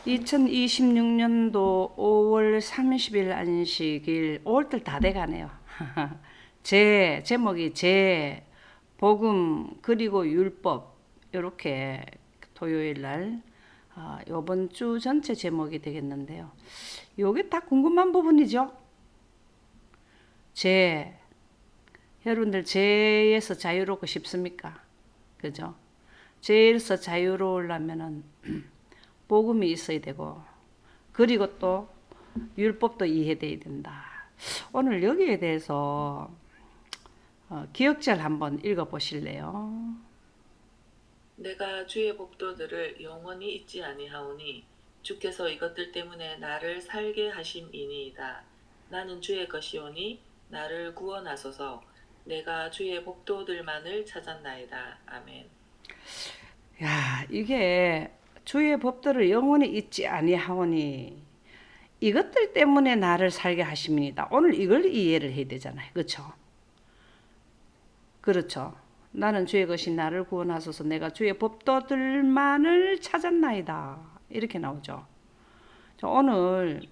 2026년도 5월 30일 안식일 5월달 다 돼가네요. 제목이 복음 그리고 율법 이렇게 토요일 날 이번 주 전체 제목이 되겠는데요. 요게 다 궁금한 부분이죠. 여러분들 죄에서 자유롭고 싶습니까? 그죠? 죄에서 자유로우려면은 복음이 있어야 되고 그리고 또 율법도 이해돼야 된다. 오늘 여기에 대해서 기억절 한번 읽어보실래요? 내가 주의 법도들을 영원히 잊지 아니하오니 주께서 이것들 때문에 나를 살게 하심이니이다. 나는 주의 것이오니 나를 구원하소서. 내가 주의 법도들만을 찾았나이다. 아멘. 야, 이게 주의 법도를 영원히 잊지 아니하오니 이것들 때문에 나를 살게 하심이니다. 오늘 이걸 이해를 해야 되잖아요. 그렇죠? 그렇죠. 나는 주의 것이 나를 구원하소서. 내가 주의 법도들만을 찾았나이다. 이렇게 나오죠. 오늘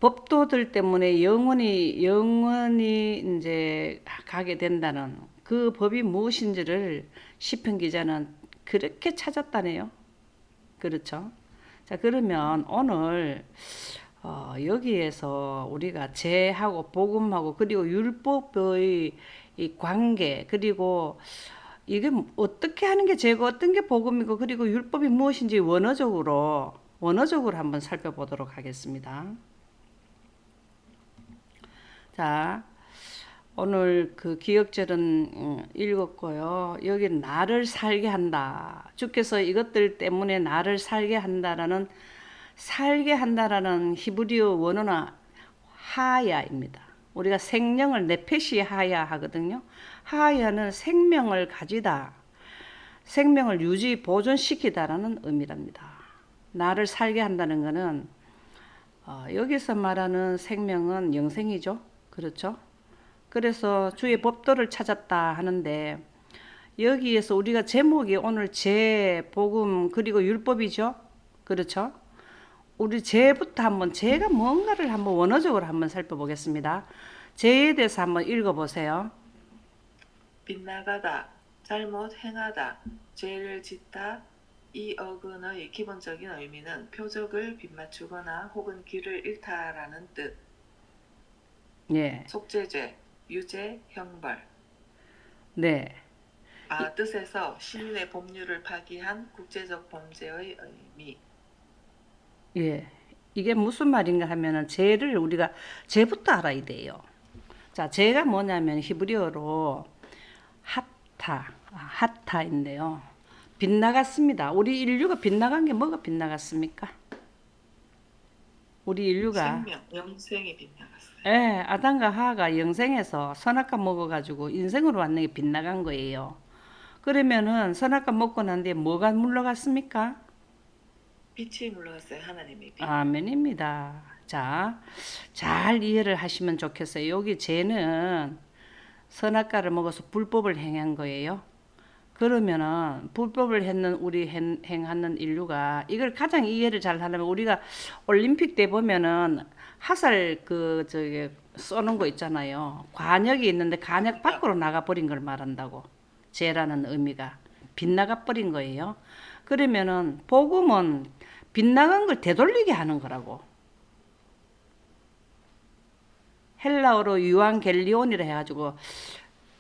법도들 때문에 영원히 이제 가게 된다는 그 법이 무엇인지를 시편 기자는 그렇게 찾았다네요. 그렇죠? 자, 그러면 오늘 여기에서 우리가 죄하고 복음하고 그리고 율법의 이 관계 그리고 이게 어떻게 하는 게 죄고 어떤 게 복음이고 그리고 율법이 무엇인지 원어적으로 한번 살펴보도록 하겠습니다. 자, 오늘 그 기억절은 읽었고요. 여기 나를 살게 한다. 주께서 이것들 때문에 나를 살게 한다라는 히브리어 원어는 하야입니다. 우리가 생명을 네페시 하야 하거든요. 하야는 생명을 가지다, 생명을 유지 보존시키다라는 의미랍니다. 나를 살게 한다는 것은 여기서 말하는 생명은 영생이죠. 그렇죠? 그래서 주의 법도를 찾았다 하는데 여기에서 우리가 제목이 오늘 복음 그리고 율법이죠. 그렇죠? 우리 죄부터 한번 죄가 뭔가를 한번 원어적으로 한번 살펴보겠습니다. 죄에 대해서 한번 읽어보세요. 빗나가다, 잘못 행하다, 죄를 짓다. 이 어근의 기본적인 의미는 표적을 빗맞추거나 혹은 길을 잃다라는 뜻. 예. 속죄죄, 유죄, 형벌. 네. 뜻에서 시민의 법률을 파기한 국제적 범죄의 의미. 예. 이게 무슨 말인가 하면은 우리가 죄부터 알아야 돼요. 자, 죄가 뭐냐면 히브리어로 하타인데요. 빗나갔습니다. 우리 인류가 빗나간 게 뭐가 빗나갔습니까? 우리 인류가 생명, 영생이 빗나갔어요. 예, 아담과 하와가 영생에서 선악과 먹어가지고 인생으로 왔는 게 빗나간 거예요. 그러면은 선악과 먹고 난 뒤에 뭐가 물러갔습니까? 빛이 물러갔어요. 하나님의 빛. 아멘입니다. 자, 잘 이해를 하시면 좋겠어요. 여기 죄는 선악과를 먹어서 불법을 행한 거예요. 그러면은 불법을 했는 행하는 인류가 이걸 가장 이해를 잘 하려면 우리가 올림픽 때 보면은 화살 쏘는 거 있잖아요. 관역이 있는데 관역 밖으로 나가 버린 걸 말한다고. 죄라는 의미가 빗나가 버린 거예요. 그러면은 복음은 빗나간 걸 되돌리게 하는 거라고. 헬라어로 유앙겔리온이라 해가지고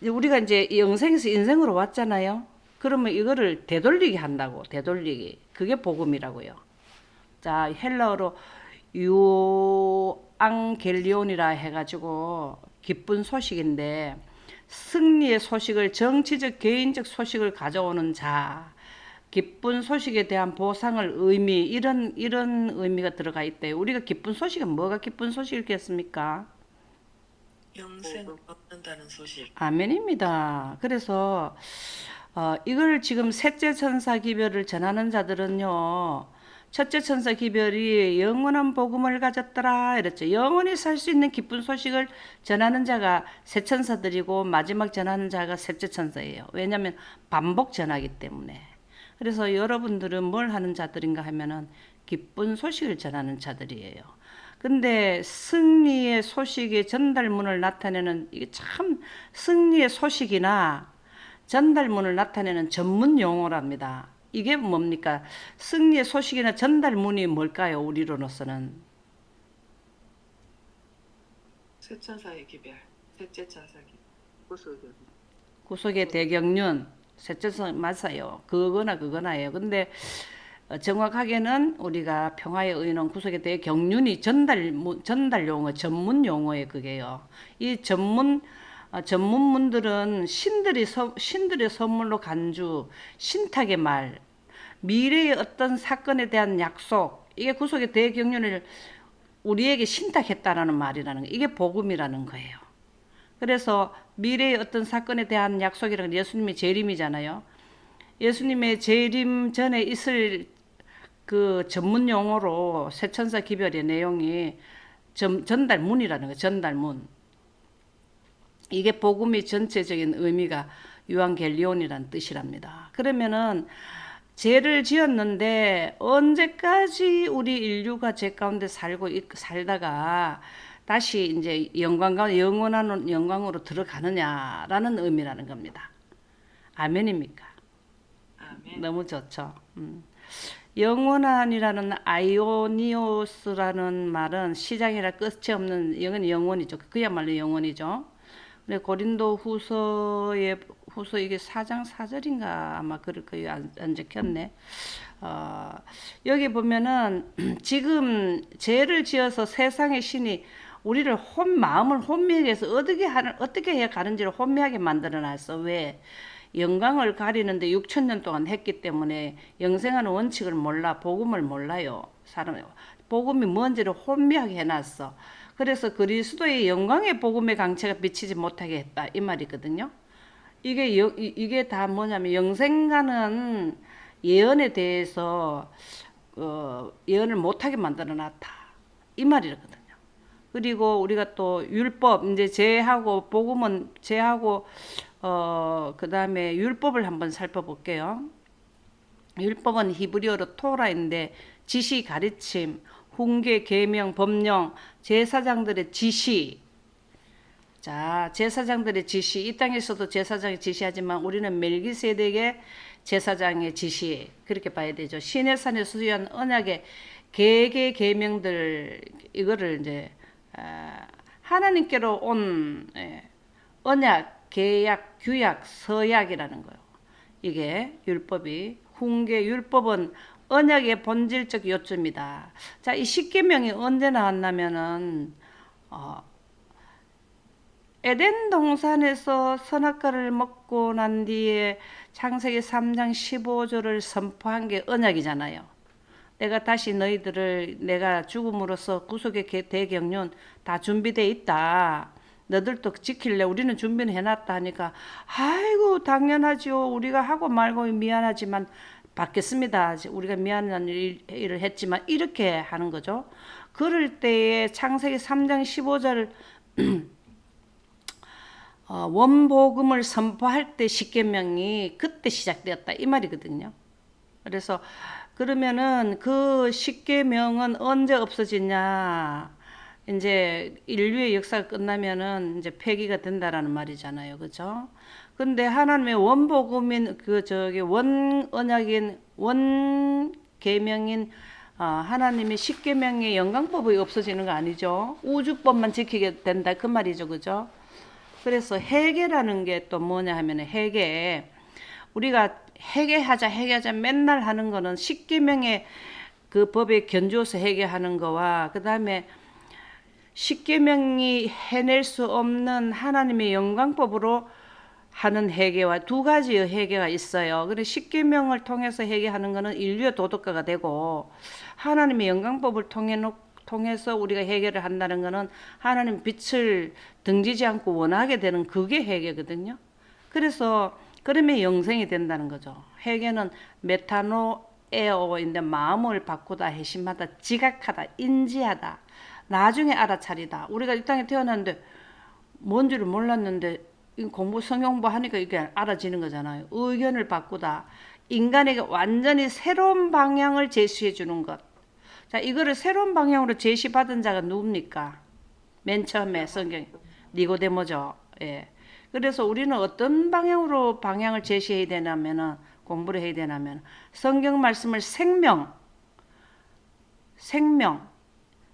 우리가 이제 영생에서 인생으로 왔잖아요. 그러면 이거를 되돌리게 한다고. 되돌리기. 그게 복음이라고요. 자, 헬라어로 유앙겔리온이라 해가지고 기쁜 소식인데 승리의 소식을 정치적 개인적 소식을 가져오는 자, 기쁜 소식에 대한 보상을 이런 의미가 들어가 있대요. 우리가 기쁜 소식은 뭐가 기쁜 소식이겠습니까? 영생을 얻는다는 소식. 아멘입니다. 그래서 이걸 지금 셋째 천사 기별을 전하는 자들은요. 첫째 천사 기별이 영원한 복음을 가졌더라 이랬죠. 영원히 살 수 있는 기쁜 소식을 전하는 자가 세 천사들이고 마지막 전하는 자가 셋째 천사예요. 왜냐하면 반복 전하기 때문에. 그래서 여러분들은 뭘 하는 자들인가 하면은 기쁜 소식을 전하는 자들이에요. 근데 승리의 소식의 전달문을 나타내는 이게 참 승리의 소식이나 전달문을 나타내는 전문 용어랍니다. 이게 뭡니까? 승리의 소식이나 전달문이 뭘까요? 우리로서는 쇠천사의 기별, 셋째 천사기, 구속의 구속의 대경륜, 셋째성 맞아요. 그거나예요. 근데 정확하게는 우리가 평화의 의논 구속에 대해 경륜이 전달 용어, 전문 용어에 그게요. 이 전문문들은 신들의 선물로 간주, 신탁의 말, 미래의 어떤 사건에 대한 약속, 이게 구속의 대경륜을 우리에게 신탁했다라는 말이라는 거, 이게 복음이라는 거예요. 그래서 미래의 어떤 사건에 대한 약속이라는 예수님의 재림이잖아요. 예수님의 재림 전에 있을 그 전문 용어로 세천사 기별의 내용이 전달문이라는 거예요. 전달문. 이게 복음의 전체적인 의미가 유한겔리온이라는 뜻이랍니다. 그러면은 죄를 지었는데 언제까지 우리 인류가 죄 가운데 살다가 다시 이제 영원한 영광으로 들어가느냐라는 의미라는 겁니다. 아멘입니까? 아멘. 너무 좋죠. 영원한이라는 아이오니오스라는 말은 시작이라 끝이 없는 영원이죠. 그야말로 영원이죠. 근데 고린도 후서 이게 4장 4절인가 아마 그럴 거예요. 안 적혔네. 여기 보면은 지금 죄를 지어서 세상의 신이 우리를 마음을 혼미하게 해서 어떻게 해야 가는지를 혼미하게 만들어 놨어. 왜? 영광을 가리는데 6천 년 동안 했기 때문에 영생하는 원칙을 몰라, 복음을 몰라요. 사람이 복음이 뭔지를 혼미하게 해놨어. 그래서 그리스도의 영광의 복음의 강체가 비치지 못하게 했다 이 말이거든요. 이게 다 뭐냐면 영생가는 예언에 대해서 예언을 못하게 만들어놨다 이 말이거든요. 그리고 우리가 또 율법 이제 죄하고 복음은 죄하고 그 다음에 율법을 한번 살펴볼게요. 율법은 히브리어로 토라인데 지시, 가르침, 훈계, 계명, 법령, 제사장들의 지시. 자, 제사장들의 지시. 이 땅에서도 제사장이 지시하지만 우리는 멜기세덱의 제사장의 지시. 그렇게 봐야 되죠. 시내산에 수여한 언약의 계계 계명들 이거를 이제 하나님께로 온 언약, 계약, 규약, 서약이라는 거예요. 이게 율법이 훈계 율법은 언약의 본질적 요점이다. 자, 이 십계명이 언제 나왔냐면은 에덴 동산에서 선악과를 먹고 난 뒤에 창세기 3장 15절을 선포한 게 언약이잖아요. 내가 다시 너희들을 내가 죽음으로써 구속의 대경륜 다 준비돼 있다. 너들도 지킬래? 우리는 준비는 해놨다 하니까 아이고 당연하지요. 우리가 하고 말고 미안하지만 받겠습니다. 우리가 미안한 일을 했지만 이렇게 하는 거죠. 그럴 때에 창세기 3장 15절 원복음을 선포할 때 십계명이 그때 시작되었다 이 말이거든요. 그래서 그러면은 그 십계명은 언제 없어지냐? 이제 인류의 역사가 끝나면은 이제 폐기가 된다라는 말이잖아요. 그죠? 근데 하나님의 원복음인 원 언약인 원 계명인 하나님의 십계명의 영광법이 없어지는 거 아니죠? 우주법만 지키게 된다 그 말이죠. 그죠? 그래서 회개라는 게 또 뭐냐 하면은 우리가 회개하자 맨날 하는 거는 십계명의 그 법에 견주어서 회개하는 거와 그다음에 십계명이 해낼 수 없는 하나님의 영광법으로 하는 회개와 두 가지의 회개가 있어요. 그래서 십계명을 통해서 회개하는 거는 인류의 도덕가가 되고 하나님의 영광법을 통해서 우리가 해결을 한다는 거는 하나님 빛을 등지지 않고 원하게 되는 그게 회개거든요. 그래서 그러면 영생이 된다는 거죠. 회개는 메타노에오인데 마음을 바꾸다, 회심하다, 지각하다, 인지하다, 나중에 알아차리다. 우리가 이 땅에 태어났는데 뭔지를 몰랐는데 성경 공부 하니까 이게 알아지는 거잖아요. 의견을 바꾸다, 인간에게 완전히 새로운 방향을 제시해 주는 것. 자, 이거를 새로운 방향으로 제시받은 자가 누굽니까? 맨 처음에 성경 니고데모죠. 예. 그래서 우리는 어떤 방향으로 방향을 제시해야 되냐면은 공부를 해야 되냐면 성경 말씀을 생명.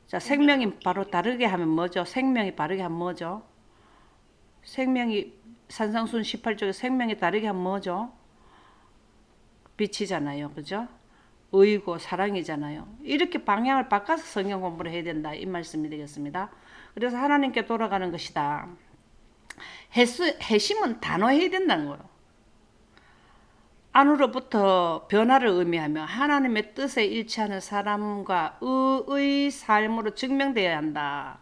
자, 생명이 바로 다르게 하면 뭐죠? 생명이 바르게 하면 뭐죠? 생명이 산상순 18쪽에 생명이 다르게 하면 뭐죠? 빛이잖아요. 그죠? 의고 사랑이잖아요. 이렇게 방향을 바꿔서 성경 공부를 해야 된다. 이 말씀이 되겠습니다. 그래서 하나님께 돌아가는 것이다. 해심은 단호해야 된다는 거예요. 안으로부터 변화를 의미하며 하나님의 뜻에 일치하는 사람과 의의 삶으로 증명되어야 한다.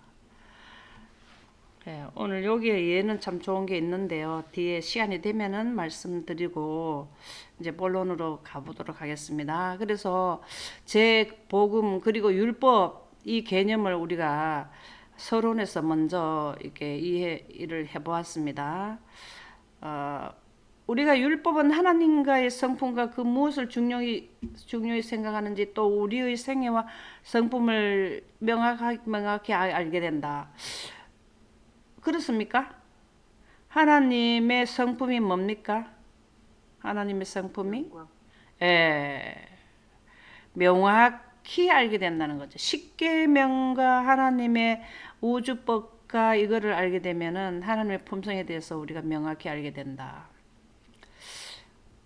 네, 오늘 여기에 예는 참 좋은 게 있는데요. 뒤에 시간이 되면은 말씀드리고 이제 본론으로 가보도록 하겠습니다. 그래서 제 복음 그리고 율법 이 개념을 우리가 서론에서 먼저 이렇게 이해를 해보았습니다. 우리가 율법은 하나님과의 성품과 그 무엇을 중요히 생각하는지 또 우리의 생애와 성품을 명확히 알게 된다. 그렇습니까? 하나님의 성품이 뭡니까? 하나님의 성품이 명확히 알게 된다는 거죠. 십계명과 하나님의 우주법과 이거를 알게 되면은 하나님의 품성에 대해서 우리가 명확히 알게 된다.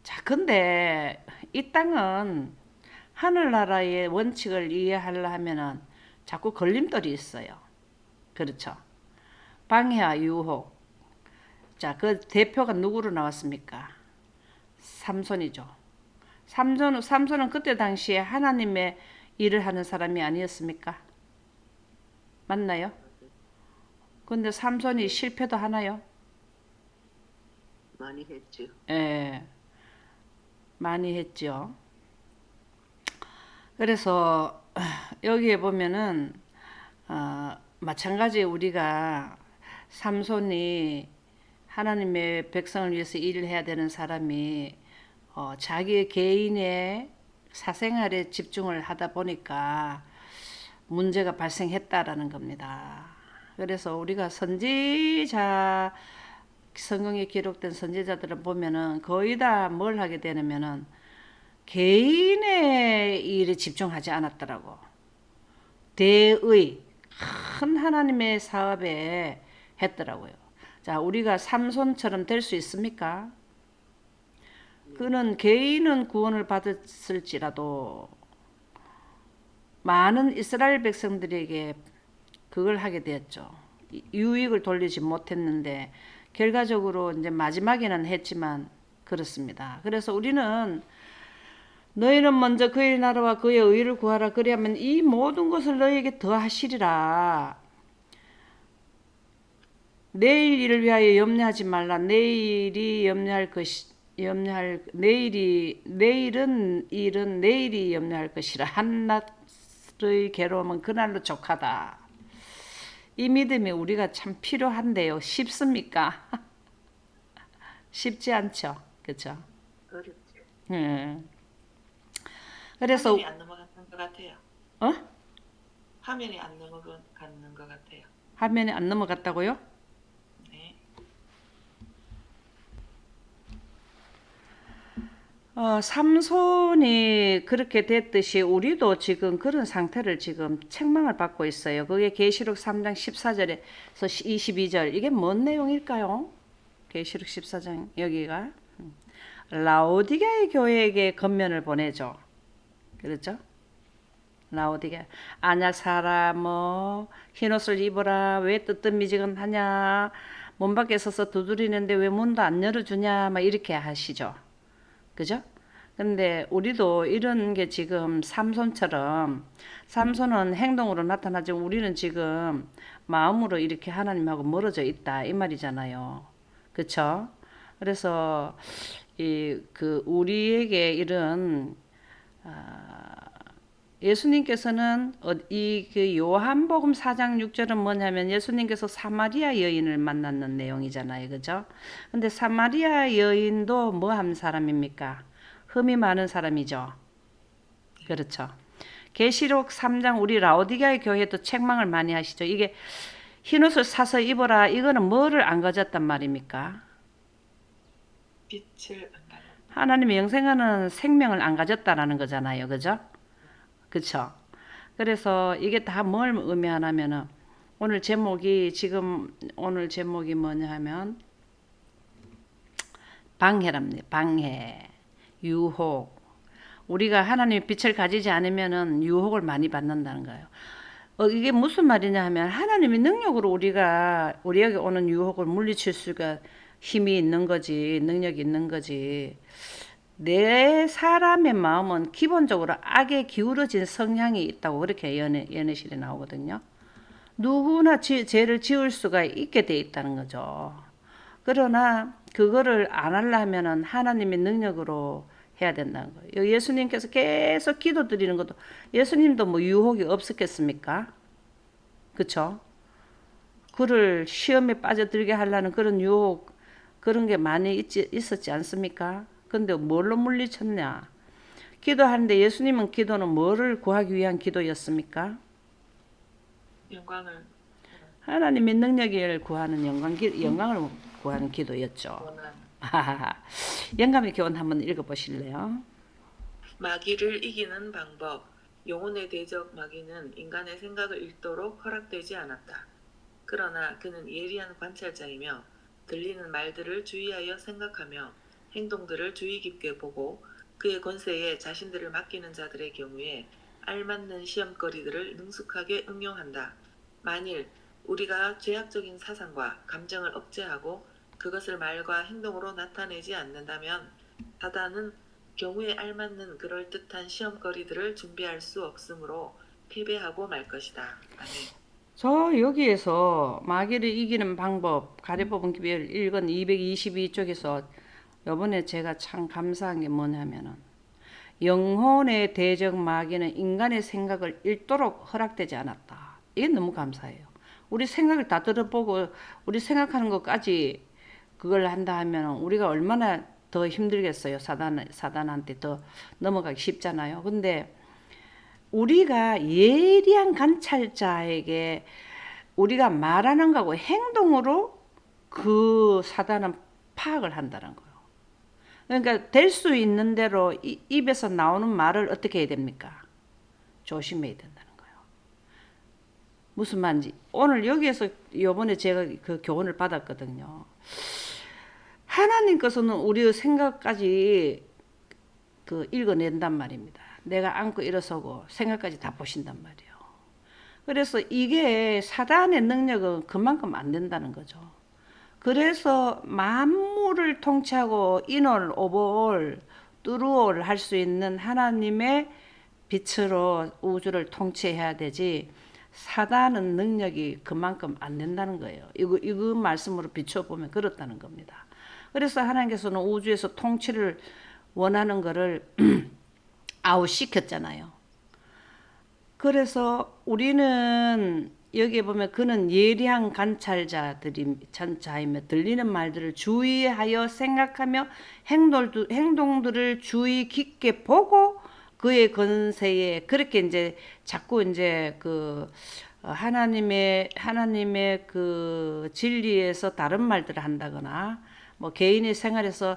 자, 근데 이 땅은 하늘나라의 원칙을 이해하려 하면은 자꾸 걸림돌이 있어요. 그렇죠? 방해와 유혹. 자, 그 대표가 누구로 나왔습니까? 삼손이죠. 삼손은 그때 당시에 하나님의 일을 하는 사람이 아니었습니까? 맞나요? 근데 삼손이 실패도 하나요? 많이 했죠. 예, 많이 했죠. 그래서 여기에 보면은 마찬가지 우리가 삼손이 하나님의 백성을 위해서 일을 해야 되는 사람이 자기의 개인의 사생활에 집중을 하다 보니까 문제가 발생했다라는 겁니다. 그래서 우리가 선지자 성경에 기록된 선지자들을 보면은 거의 다 뭘 하게 되냐면은 개인의 일에 집중하지 않았더라고. 대의 큰 하나님의 사업에 했더라고요. 자, 우리가 삼손처럼 될 수 있습니까? 그는 개인은 구원을 받았을지라도 많은 이스라엘 백성들에게 그걸 하게 되었죠. 유익을 돌리지 못했는데 결과적으로 이제 마지막에는 했지만 그렇습니다. 그래서 우리는 너희는 먼저 그의 나라와 그의 의를 구하라. 그리하면 이 모든 것을 너희에게 더하시리라. 내일 일을 위하여 염려하지 말라. 내일이 내일은 일은 내일이 염려할 것이라. 한낮의 괴로움은 그날로 족하다. 이 믿음이 우리가 참 필요한데요. 쉽습니까? 쉽지 않죠. 그렇죠? 어렵죠. 그래서 화면이 안 넘어가는 것 같아요. 어? 화면이 안 넘어가는 것 같아요. 화면이 안 넘어갔다고요? 네. 삼손이 그렇게 됐듯이 우리도 지금 그런 상태를 지금 책망을 받고 있어요. 그게 계시록 3장 14절에서 22절. 이게 뭔 내용일까요? 계시록 14장 여기가 라오디게의 교회에게 권면을 보내죠. 그렇죠? 라오디게 안약 사라 흰옷을 입어라 왜 뜨뜻미지근하냐 문 밖에 서서 두드리는데 왜 문도 안 열어주냐 막 이렇게 하시죠. 그죠? 근데 우리도 이런 게 지금 삼손처럼 삼손은 행동으로 나타나지만 우리는 지금 마음으로 이렇게 하나님하고 멀어져 있다 이 말이잖아요. 그쵸? 그래서 우리에게 이런 예수님께서는 그 요한복음 4장 6절은 뭐냐면 예수님께서 사마리아 여인을 만났는 내용이잖아요. 그죠? 근데 사마리아 여인도 뭐 한 사람입니까? 흠이 많은 사람이죠. 그렇죠. 계시록 3장 우리 라오디게아 교회도 책망을 많이 하시죠. 이게 흰옷을 사서 입어라. 이거는 뭐를 안 가졌단 말입니까? 빛을 안 받는. 하나님의 영생하는 생명을 안 가졌다라는 거잖아요. 그죠? 그쵸? 그래서 이게 다 뭘 의미하냐면은 오늘 제목이 뭐냐 하면 방해랍니다. 방해, 유혹. 우리가 하나님의 빛을 가지지 않으면은 유혹을 많이 받는다는 거예요. 이게 무슨 말이냐 하면 하나님의 능력으로 우리에게 오는 유혹을 물리칠 수가 힘이 있는 거지, 능력이 있는 거지. 내 사람의 마음은 기본적으로 악에 기울어진 성향이 있다고 그렇게 연애실에 나오거든요. 누구나 죄를 지을 수가 있게 돼 있다는 거죠. 그러나 그거를 안 하려면은 하나님의 능력으로 해야 된다는 거예요. 예수님께서 계속 기도 드리는 것도 예수님도 뭐 유혹이 없었겠습니까? 그쵸? 그를 시험에 빠져들게 하려는 그런 유혹, 그런 게 많이 있었지 않습니까? 근데 뭘로 물리쳤냐? 기도하는데 예수님은 기도는 뭐를 구하기 위한 기도였습니까? 영광을 하나님의 능력을 구하는 영광을 구하는 기도였죠. 원하는. 영감의 교훈 한번 읽어보실래요? 마귀를 이기는 방법. 영혼의 대적 마귀는 인간의 생각을 읽도록 허락되지 않았다. 그러나 그는 예리한 관찰자이며 들리는 말들을 주의하여 생각하며 행동들을 주의 깊게 보고 그의 권세에 자신들을 맡기는 자들의 경우에 알맞는 시험거리들을 능숙하게 응용한다. 만일 우리가 죄악적인 사상과 감정을 억제하고 그것을 말과 행동으로 나타내지 않는다면 사단은 경우에 알맞는 그럴듯한 시험거리들을 준비할 수 없으므로 패배하고 말 것이다. 아멘. 저 여기에서 마귀를 이기는 방법 가려법은 기별 1권 222쪽에서 요번에 제가 참 감사한 게 뭐냐면은 영혼의 대적 마귀는 인간의 생각을 읽도록 허락되지 않았다. 이게 너무 감사해요. 우리 생각을 다 들어보고 우리 생각하는 것까지 그걸 한다 하면 우리가 얼마나 더 힘들겠어요. 사단한테 더 넘어가기 쉽잖아요. 근데 우리가 예리한 관찰자에게 우리가 말하는 거하고 행동으로 그 사단은 파악을 한다는 거예요. 그러니까 될 수 있는 대로 입에서 나오는 말을 어떻게 해야 됩니까? 조심해야 된다는 거예요. 무슨 말인지 오늘 여기에서 요번에 제가 그 교훈을 받았거든요. 하나님께서는 우리의 생각까지 그 읽어낸단 말입니다. 내가 안고 일어서고 생각까지 다 보신단 말이에요. 그래서 이게 사단의 능력은 그만큼 안 된다는 거죠. 그래서 만물을 통치하고 인월, 오볼, 뚜루올 할 수 있는 하나님의 빛으로 우주를 통치해야 되지 사단은 능력이 그만큼 안 된다는 거예요. 이거 말씀으로 비춰보면 그렇다는 겁니다. 그래서 하나님께서는 우주에서 통치를 원하는 거를 아웃시켰잖아요. 그래서 우리는 여기에 보면 그는 예리한 관찰자이며 들리는 말들을 주의하여 생각하며 행동들을 주의 깊게 보고 그의 권세에 그렇게 이제 자꾸 이제 그 하나님의 그 진리에서 다른 말들을 한다거나 뭐 개인의 생활에서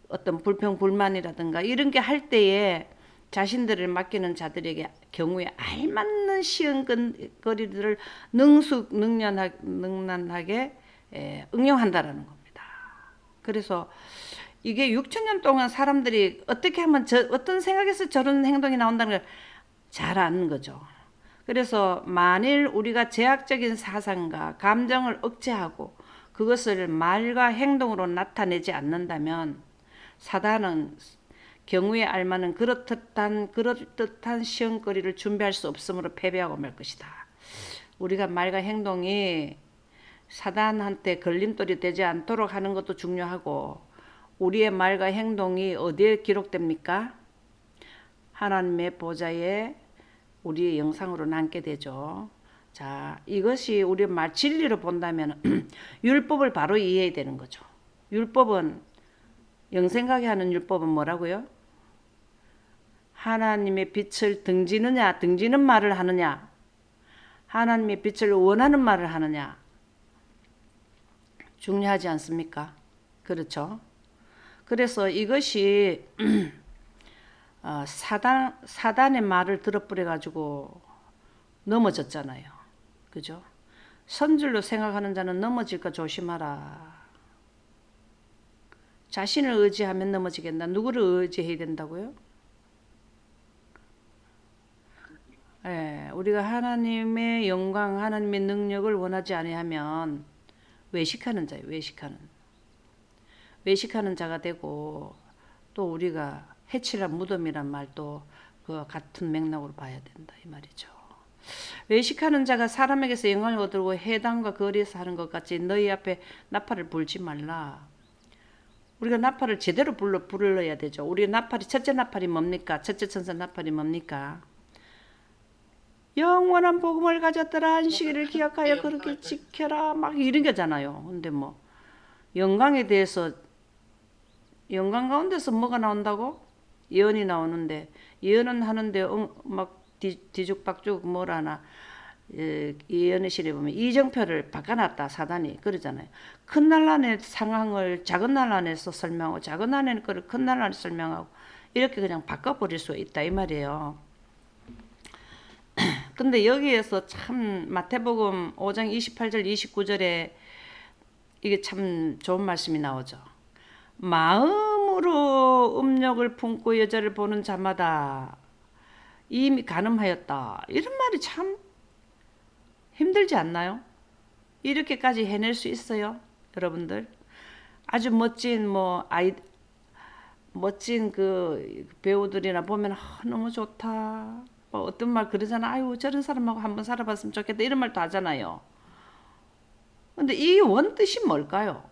어떤 불평불만이라든가 이런 게 할 때에 자신들을 맡기는 자들에게 경우에 알맞는 시험거리들을 능란하게 응용한다라는 겁니다. 그래서 이게 6천년 동안 사람들이 어떻게 하면 어떤 생각에서 저런 행동이 나온다는 걸 잘 아는 거죠. 그래서 만일 우리가 제약적인 사상과 감정을 억제하고 그것을 말과 행동으로 나타내지 않는다면 사단은 경우에 알맞는 그럴듯한 시험거리를 준비할 수 없으므로 패배하고 말 것이다. 우리가 말과 행동이 사단한테 걸림돌이 되지 않도록 하는 것도 중요하고 우리의 말과 행동이 어디에 기록됩니까? 하나님의 보좌에 우리의 영상으로 남게 되죠. 자, 이것이 우리 말 진리로 본다면 율법을 바로 이해해야 되는 거죠. 율법은 영생하게 하는 율법은 뭐라고요? 하나님의 빛을 등지느냐, 등지는 말을 하느냐, 하나님의 빛을 원하는 말을 하느냐, 중요하지 않습니까? 그렇죠? 그래서 이것이 사단의 말을 들어버려가지고 넘어졌잖아요. 그죠? 선줄로 생각하는 자는 넘어질까 조심하라. 자신을 의지하면 넘어지겠다. 누구를 의지해야 된다고요? 예, 우리가 하나님의 영광, 하나님의 능력을 원하지 아니하면 외식하는 자예요. 외식하는 자가 되고, 또 우리가 해치라 무덤이란 말도 그 같은 맥락으로 봐야 된다 이 말이죠. 외식하는 자가 사람에게서 영광을 얻고 해당과 거리에서 하는 것 같이 너희 앞에 나팔을 불지 말라. 우리가 나팔을 제대로 불러야 되죠. 우리 나팔이 첫째 나팔이 뭡니까? 첫째 천사 나팔이 뭡니까? 영원한 복음을 가졌더라. 안식일을 기억하여 그렇게 지켜라. 막 이런 거잖아요. 근데 뭐 영광에 대해서 영광 가운데서 뭐가 나온다고? 예언이 나오는데 예언은 하는데 막 뒤죽박죽 뭐라나 예언실에 보면 이정표를 바꿔놨다 사단이 그러잖아요. 큰 난란의 상황을 작은 난란에서 설명하고 작은 난란의 거를 큰 난란에 설명하고 이렇게 그냥 바꿔버릴 수 있다 이 말이에요. 근데 여기에서 참 마태복음 5장 28절 29절에 이게 참 좋은 말씀이 나오죠. 마음으로 음욕을 품고 여자를 보는 자마다 이미 간음하였다. 이런 말이 참 힘들지 않나요? 이렇게까지 해낼 수 있어요, 여러분들. 아주 멋진 그 배우들이나 보면 너무 좋다. 뭐 어떤 말 그러잖아. 아유 저런 사람하고 한번 살아봤으면 좋겠다. 이런 말도 하잖아요. 근데 이 원뜻이 뭘까요?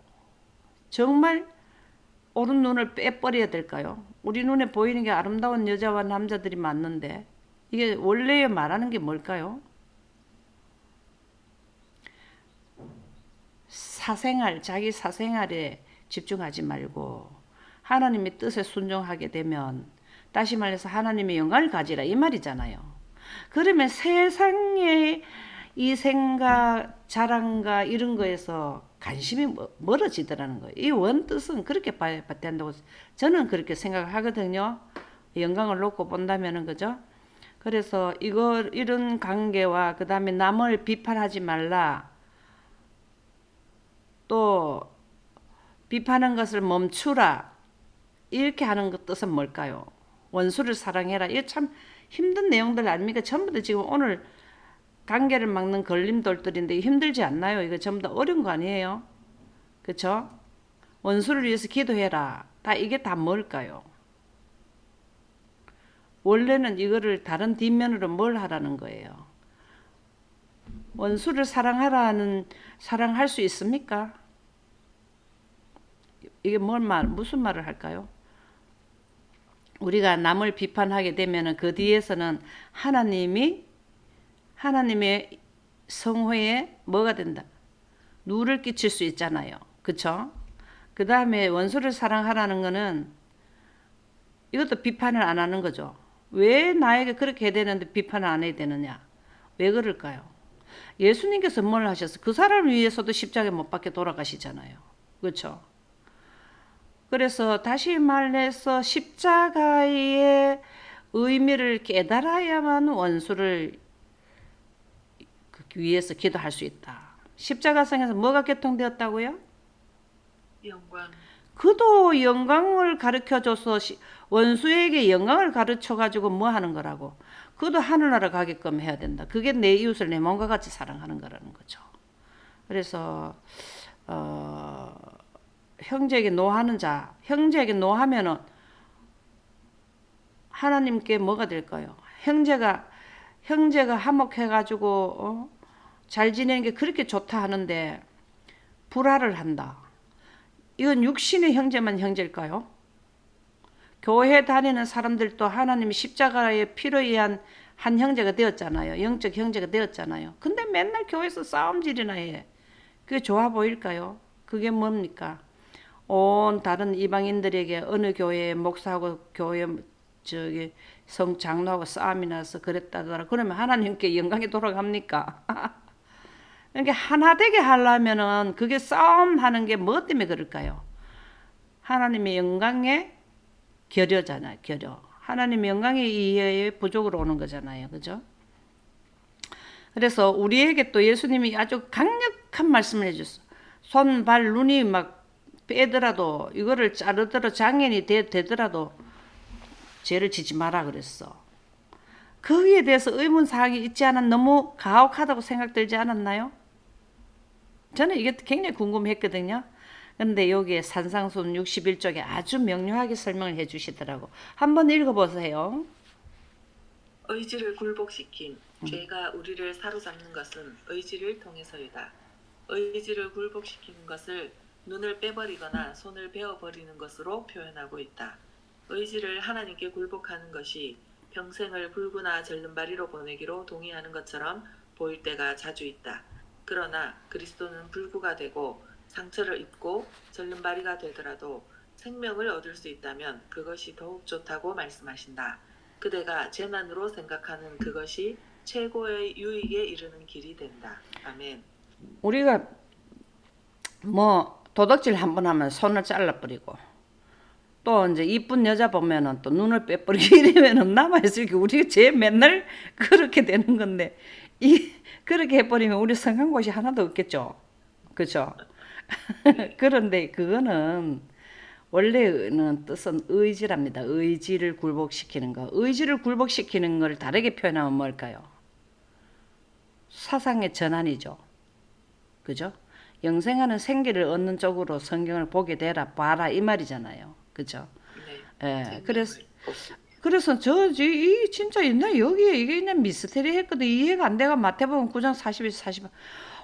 정말 오른 눈을 빼버려야 될까요? 우리 눈에 보이는 게 아름다운 여자와 남자들이 많는데 이게 원래 말하는 게 뭘까요? 자기 사생활에 집중하지 말고 하나님의 뜻에 순종하게 되면 다시 말해서 하나님의 영광을 가지라 이 말이잖아요. 그러면 세상의 이 생각, 자랑과 이런 거에서 관심이 멀어지더라는 거예요. 이 원뜻은 그렇게 봐야 된다고 저는 그렇게 생각을 하거든요. 영광을 놓고 본다면은 그죠? 그래서 이런 관계와 그 다음에 남을 비판하지 말라. 또 비판하는 것을 멈추라. 이렇게 하는 것 뜻은 뭘까요? 원수를 사랑해라. 이게 참 힘든 내용들 아닙니까? 전부 다 지금 오늘 관계를 막는 걸림돌들인데 힘들지 않나요? 이거 전부 다 어려운 거 아니에요? 그쵸? 원수를 위해서 기도해라. 이게 다 뭘까요? 원래는 이거를 다른 뒷면으로 뭘 하라는 거예요? 원수를 사랑할 수 있습니까? 이게 무슨 말을 할까요? 우리가 남을 비판하게 되면 그 뒤에서는 하나님의 성회에 뭐가 된다? 누를 끼칠 수 있잖아요. 그쵸? 그 다음에 원수를 사랑하라는 거는 이것도 비판을 안 하는 거죠. 왜 나에게 그렇게 해야 되는데 비판을 안 해야 되느냐? 왜 그럴까요? 예수님께서 뭘 하셨어요? 그 사람을 위해서도 십자가에 못 박혀 돌아가시잖아요. 그렇죠? 그래서 다시 말해서 십자가의 의미를 깨달아야만 원수를 위해서 기도할 수 있다. 십자가상에서 뭐가 개통되었다고요? 영광. 그도 영광을 가르쳐줘서 원수에게 영광을 가르쳐가지고 뭐 하는 거라고? 그도 하늘나라 가게끔 해야 된다. 그게 내 이웃을 내 몸과 같이 사랑하는 거라는 거죠. 그래서 형제에게 노하는 자, 형제에게 노하면은 하나님께 뭐가 될까요? 형제가 화목해가지고 잘 지내는 게 그렇게 좋다 하는데 불화를 한다. 이건 육신의 형제만 형제일까요? 교회 다니는 사람들도 하나님 십자가의 피로 의한 한 형제가 되었잖아요. 영적 형제가 되었잖아요. 근데 맨날 교회에서 싸움질이나 해. 그게 좋아 보일까요? 그게 뭡니까? 온 다른 이방인들에게 어느 교회에 목사하고 교회 저기 성 장로하고 싸움이 나서 그랬다더라. 그러면 하나님께 영광이 돌아갑니까? 그러니까 하나 되게 하려면은 그게 싸움하는 게 뭐 때문에 그럴까요? 하나님의 영광의 결여잖아요. 결여. 하나님의 영광의 이해의 부족으로 오는 거잖아요. 그죠? 그래서 우리에게 또 예수님이 아주 강력한 말씀을 해줬어. 손, 발, 눈이 막 빼더라도 이거를 자르더라도 장애인이 되더라도 죄를 지지 마라 그랬어. 거기에 대해서 의문사항이 있지 않아 너무 가혹하다고 생각들지 않았나요? 저는 이게 굉장히 궁금했거든요. 근데 여기에 산상순 61쪽에 아주 명료하게 설명을 해 주시더라고. 한번 읽어보세요. 의지를 굴복시킴. 죄가 우리를 사로잡는 것은 의지를 통해서이다. 의지를 굴복시키는 것을 눈을 빼버리거나 손을 베어버리는 것으로 표현하고 있다. 의지를 하나님께 굴복하는 것이 평생을 불구나 절름발이로 보내기로 동의하는 것처럼 보일 때가 자주 있다. 그러나 그리스도는 불구가 되고 상처를 입고 절름발이가 되더라도 생명을 얻을 수 있다면 그것이 더욱 좋다고 말씀하신다. 그대가 재난으로 생각하는 그것이 최고의 유익에 이르는 길이 된다. 아멘. 우리가 뭐 도덕질 한번 하면 손을 잘라버리고 또 이제 이쁜 여자 보면은 또 눈을 빼버리고 이러면은 남아있을 게 우리가 제일 맨날 그렇게 되는 건데 그렇게 해버리면 우리 성한 곳이 하나도 없겠죠. 그죠? 그런데 그거는 원래는 뜻은 의지랍니다. 의지를 굴복시키는 거. 의지를 굴복시키는 걸 다르게 표현하면 뭘까요? 사상의 전환이죠. 그죠? 영생하는 생기를 얻는 쪽으로 성경을 보게 되라 봐라 이 말이잖아요. 그죠? 네. 예. 그래서 이 진짜 있나 여기에 이게 있냐 미스테리 했거든. 이해가 안 돼가 마태복음 9장 40에서 40.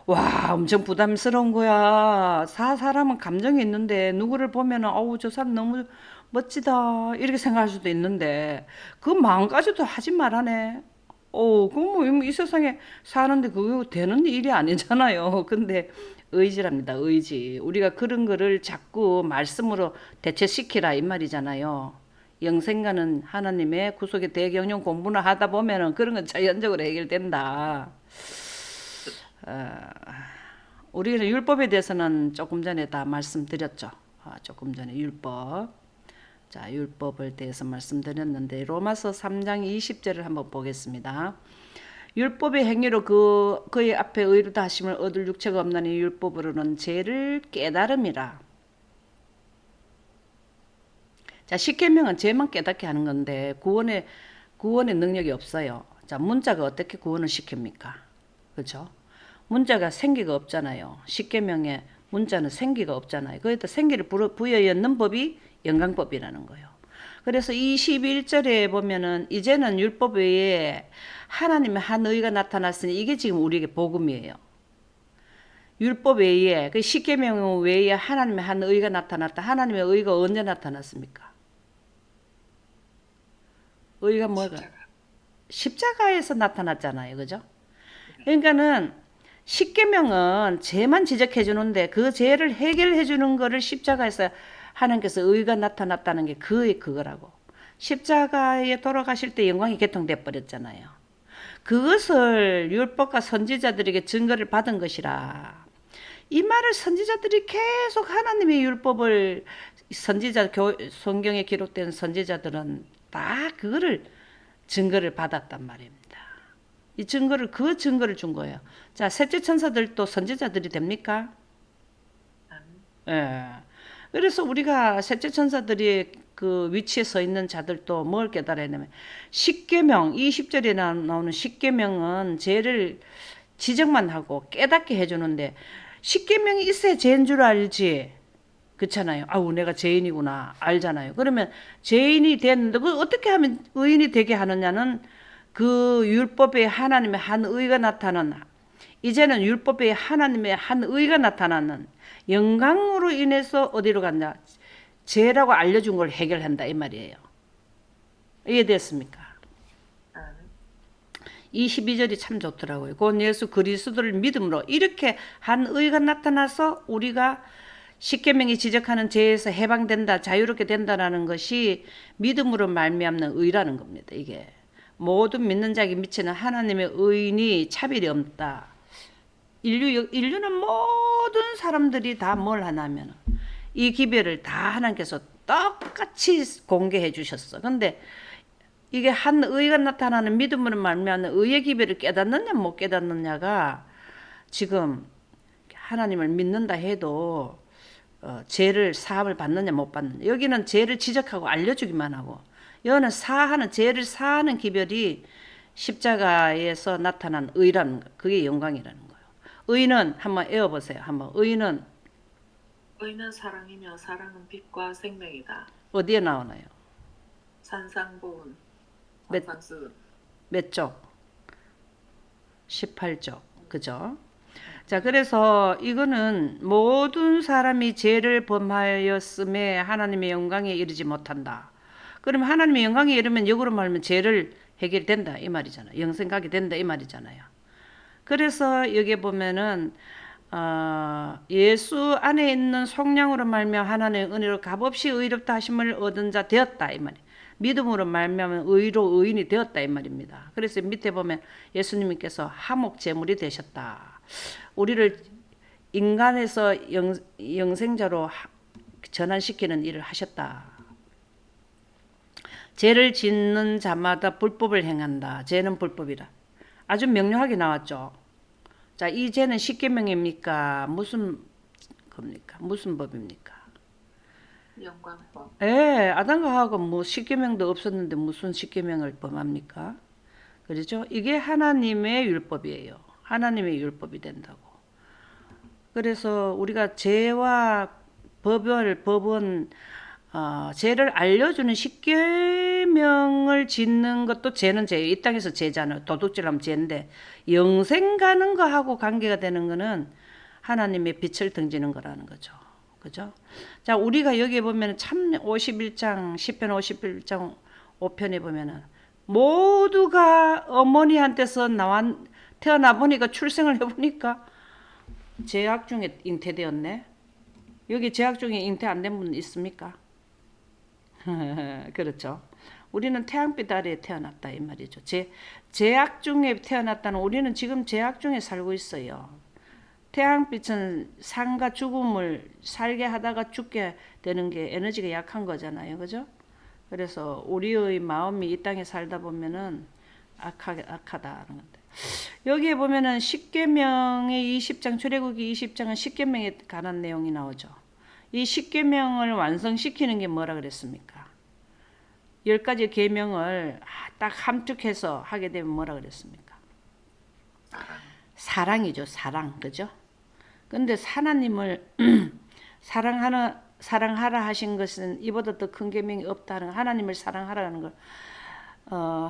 와, 엄청 부담스러운 거야. 사람은 감정이 있는데 누구를 보면은 어우 저 사람 너무 멋지다 이렇게 생각할 수도 있는데 그 마음까지도 하지 말라네. 그럼 이 세상에 사는데 그거 되는 일이 아니잖아요. 근데 의지랍니다. 의지. 우리가 그런 거를 자꾸 말씀으로 대체시키라 이 말이잖아요. 영생가는 하나님의 구속의 대경영 공부나 하다 보면은 그런 건 자연적으로 해결된다. 우리는 율법에 대해서는 조금 전에 다 말씀드렸죠. 조금 전에 율법. 자, 율법을 대해서 말씀드렸는데 로마서 3장 20절을 한번 보겠습니다. 율법의 행위로 그의 앞에 의롭다 하심을 얻을 육체가 없나니 율법으로는 죄를 깨달음이라. 자, 십계명은 죄만 깨닫게 하는 건데 구원의 능력이 없어요. 자, 문자가 어떻게 구원을 시킵니까? 그렇죠? 문자가 생기가 없잖아요. 십계명에 문자는 생기가 없잖아요. 거기다 생기를 부여하는 법이 영광법이라는 거예요. 그래서 21절에 보면은 이제는 율법 외에 하나님의 한 의가 나타났으니 이게 지금 우리에게 복음이에요. 율법 외에 그 십계명 외에 하나님의 한 의가 나타났다. 하나님의 의가 언제 나타났습니까? 의가 뭐가? 십자가에서 나타났잖아요. 그죠? 그러니까는 십계명은 죄만 지적해 주는데 그 죄를 해결해 주는 거를 십자가에서 하나님께서 의가 나타났다는 게 그거라고. 십자가에 돌아가실 때 영광이 개통돼 버렸잖아요. 그것을 율법과 선지자들에게 증거를 받은 것이라. 이 말을 선지자들이 계속 하나님의 율법을 성경에 기록된 선지자들은 다 그거를 증거를 받았단 말입니다. 그 증거를 준 거예요. 자, 셋째 천사들도 선지자들이 됩니까? 예. 그래서 우리가 셋째 천사들이 그 위치에 서 있는 자들도 뭘 깨달아야 되냐면 십계명 20절에 나오는 십계명은 죄를 지적만 하고 깨닫게 해주는데 십계명이 있어야 죄인 줄 알지. 그렇잖아요. 내가 죄인이구나 알잖아요. 그러면 죄인이 됐는데 그 어떻게 하면 의인이 되게 하느냐는 그 율법에 하나님의 한 의가 나타나는 이제는 율법에 하나님의 한 의가 나타나는 영광으로 인해서 어디로 간다? 죄라고 알려준 걸 해결한다 이 말이에요. 이해됐습니까? 22절이 참 좋더라고요. 곧 예수 그리스도를 믿음으로 이렇게 한 의가 나타나서 우리가 십계명이 지적하는 죄에서 해방된다, 자유롭게 된다라는 것이 믿음으로 말미암는 의라는 겁니다. 이게 모든 믿는 자에게 미치는 하나님의 의인이 차별이 없다. 인류는 모든 사람들이 다 뭘 하냐면 이 기별을 다 하나님께서 똑같이 공개해 주셨어. 근데 이게 한 의가 나타나는 믿음으로 말미암는 의의 기별을 깨닫느냐 못 깨닫느냐가 지금 하나님을 믿는다 해도 죄를 사함을 받느냐 못 받느냐. 여기는 죄를 지적하고 알려주기만 하고 여기는 죄를 사하는 기별이 십자가에서 나타난 의라는 거. 그게 영광이라는 거예요. 의는 한번 외워보세요. 한번 의는 의는 사랑이며 사랑은 빛과 생명이다. 어디에 나오나요? 산상보훈 몇, 산상수 몇 쪽? 18쪽. 그죠? 자, 그래서 이거는 모든 사람이 죄를 범하였음에 하나님의 영광에 이르지 못한다. 그럼 하나님의 영광에 이르면 역으로 말하면 죄를 해결된다 이 말이잖아요. 영생 가게 된다 이 말이잖아요. 그래서 여기 보면은 예수 안에 있는 속량으로 말미암아 하나님의 은혜로 값없이 의롭다 하심을 얻은 자 되었다 이 말이에요. 믿음으로 말미암아 의로 의인이 되었다 이 말입니다. 그래서 밑에 보면 예수님께서 하목 제물이 되셨다. 우리를 인간에서 영생자로 전환시키는 일을 하셨다. 죄를 짓는 자마다 불법을 행한다. 죄는 불법이라. 아주 명료하게 나왔죠. 자, 이 죄는 십계명입니까? 무슨 겁니까? 무슨 법입니까? 영광법. 예, 아담과 하와가 뭐 십계명도 없었는데 무슨 십계명을 범합니까? 그렇죠? 이게 하나님의 율법이에요. 하나님의 율법이 된다고. 그래서 우리가 죄와 법은 죄를 알려주는 십계명을 짓는 것도 죄는 죄예요. 이 땅에서 죄잖아요. 도둑질하면 죄인데 영생 가는 거하고 관계가 되는 거는 하나님의 빛을 등지는 거라는 거죠. 그죠? 자, 우리가 여기에 보면 참 51장 10편 51장 5편에 보면은 모두가 어머니한테서 태어나 보니까 출생을 해보니까 죄악 중에 잉태되었네. 여기 죄악 중에 잉태 안 된 분 있습니까? 그렇죠. 우리는 태양빛 아래에 태어났다 이 말이죠. 죄악 중에 태어났다는 우리는 지금 죄악 중에 살고 있어요. 태양빛은 삶과 죽음을 살게 하다가 죽게 되는 게 에너지가 약한 거잖아요. 그죠? 그래서 우리의 마음이 이 땅에 살다 보면은 악하다는 건데. 여기에 보면은 십계명의 20장 출애굽기 20장은 십계명에 관한 내용이 나오죠. 이 십계명을 완성시키는 게 뭐라 그랬습니까? 10가지 계명을 딱 함축해서 하게 되면 뭐라 그랬습니까? 사랑이죠. 사랑. 그죠? 근데 하나님을 사랑하라 하신 것은 이보다 더 큰 계명이 없다는 하나님을 사랑하라는 걸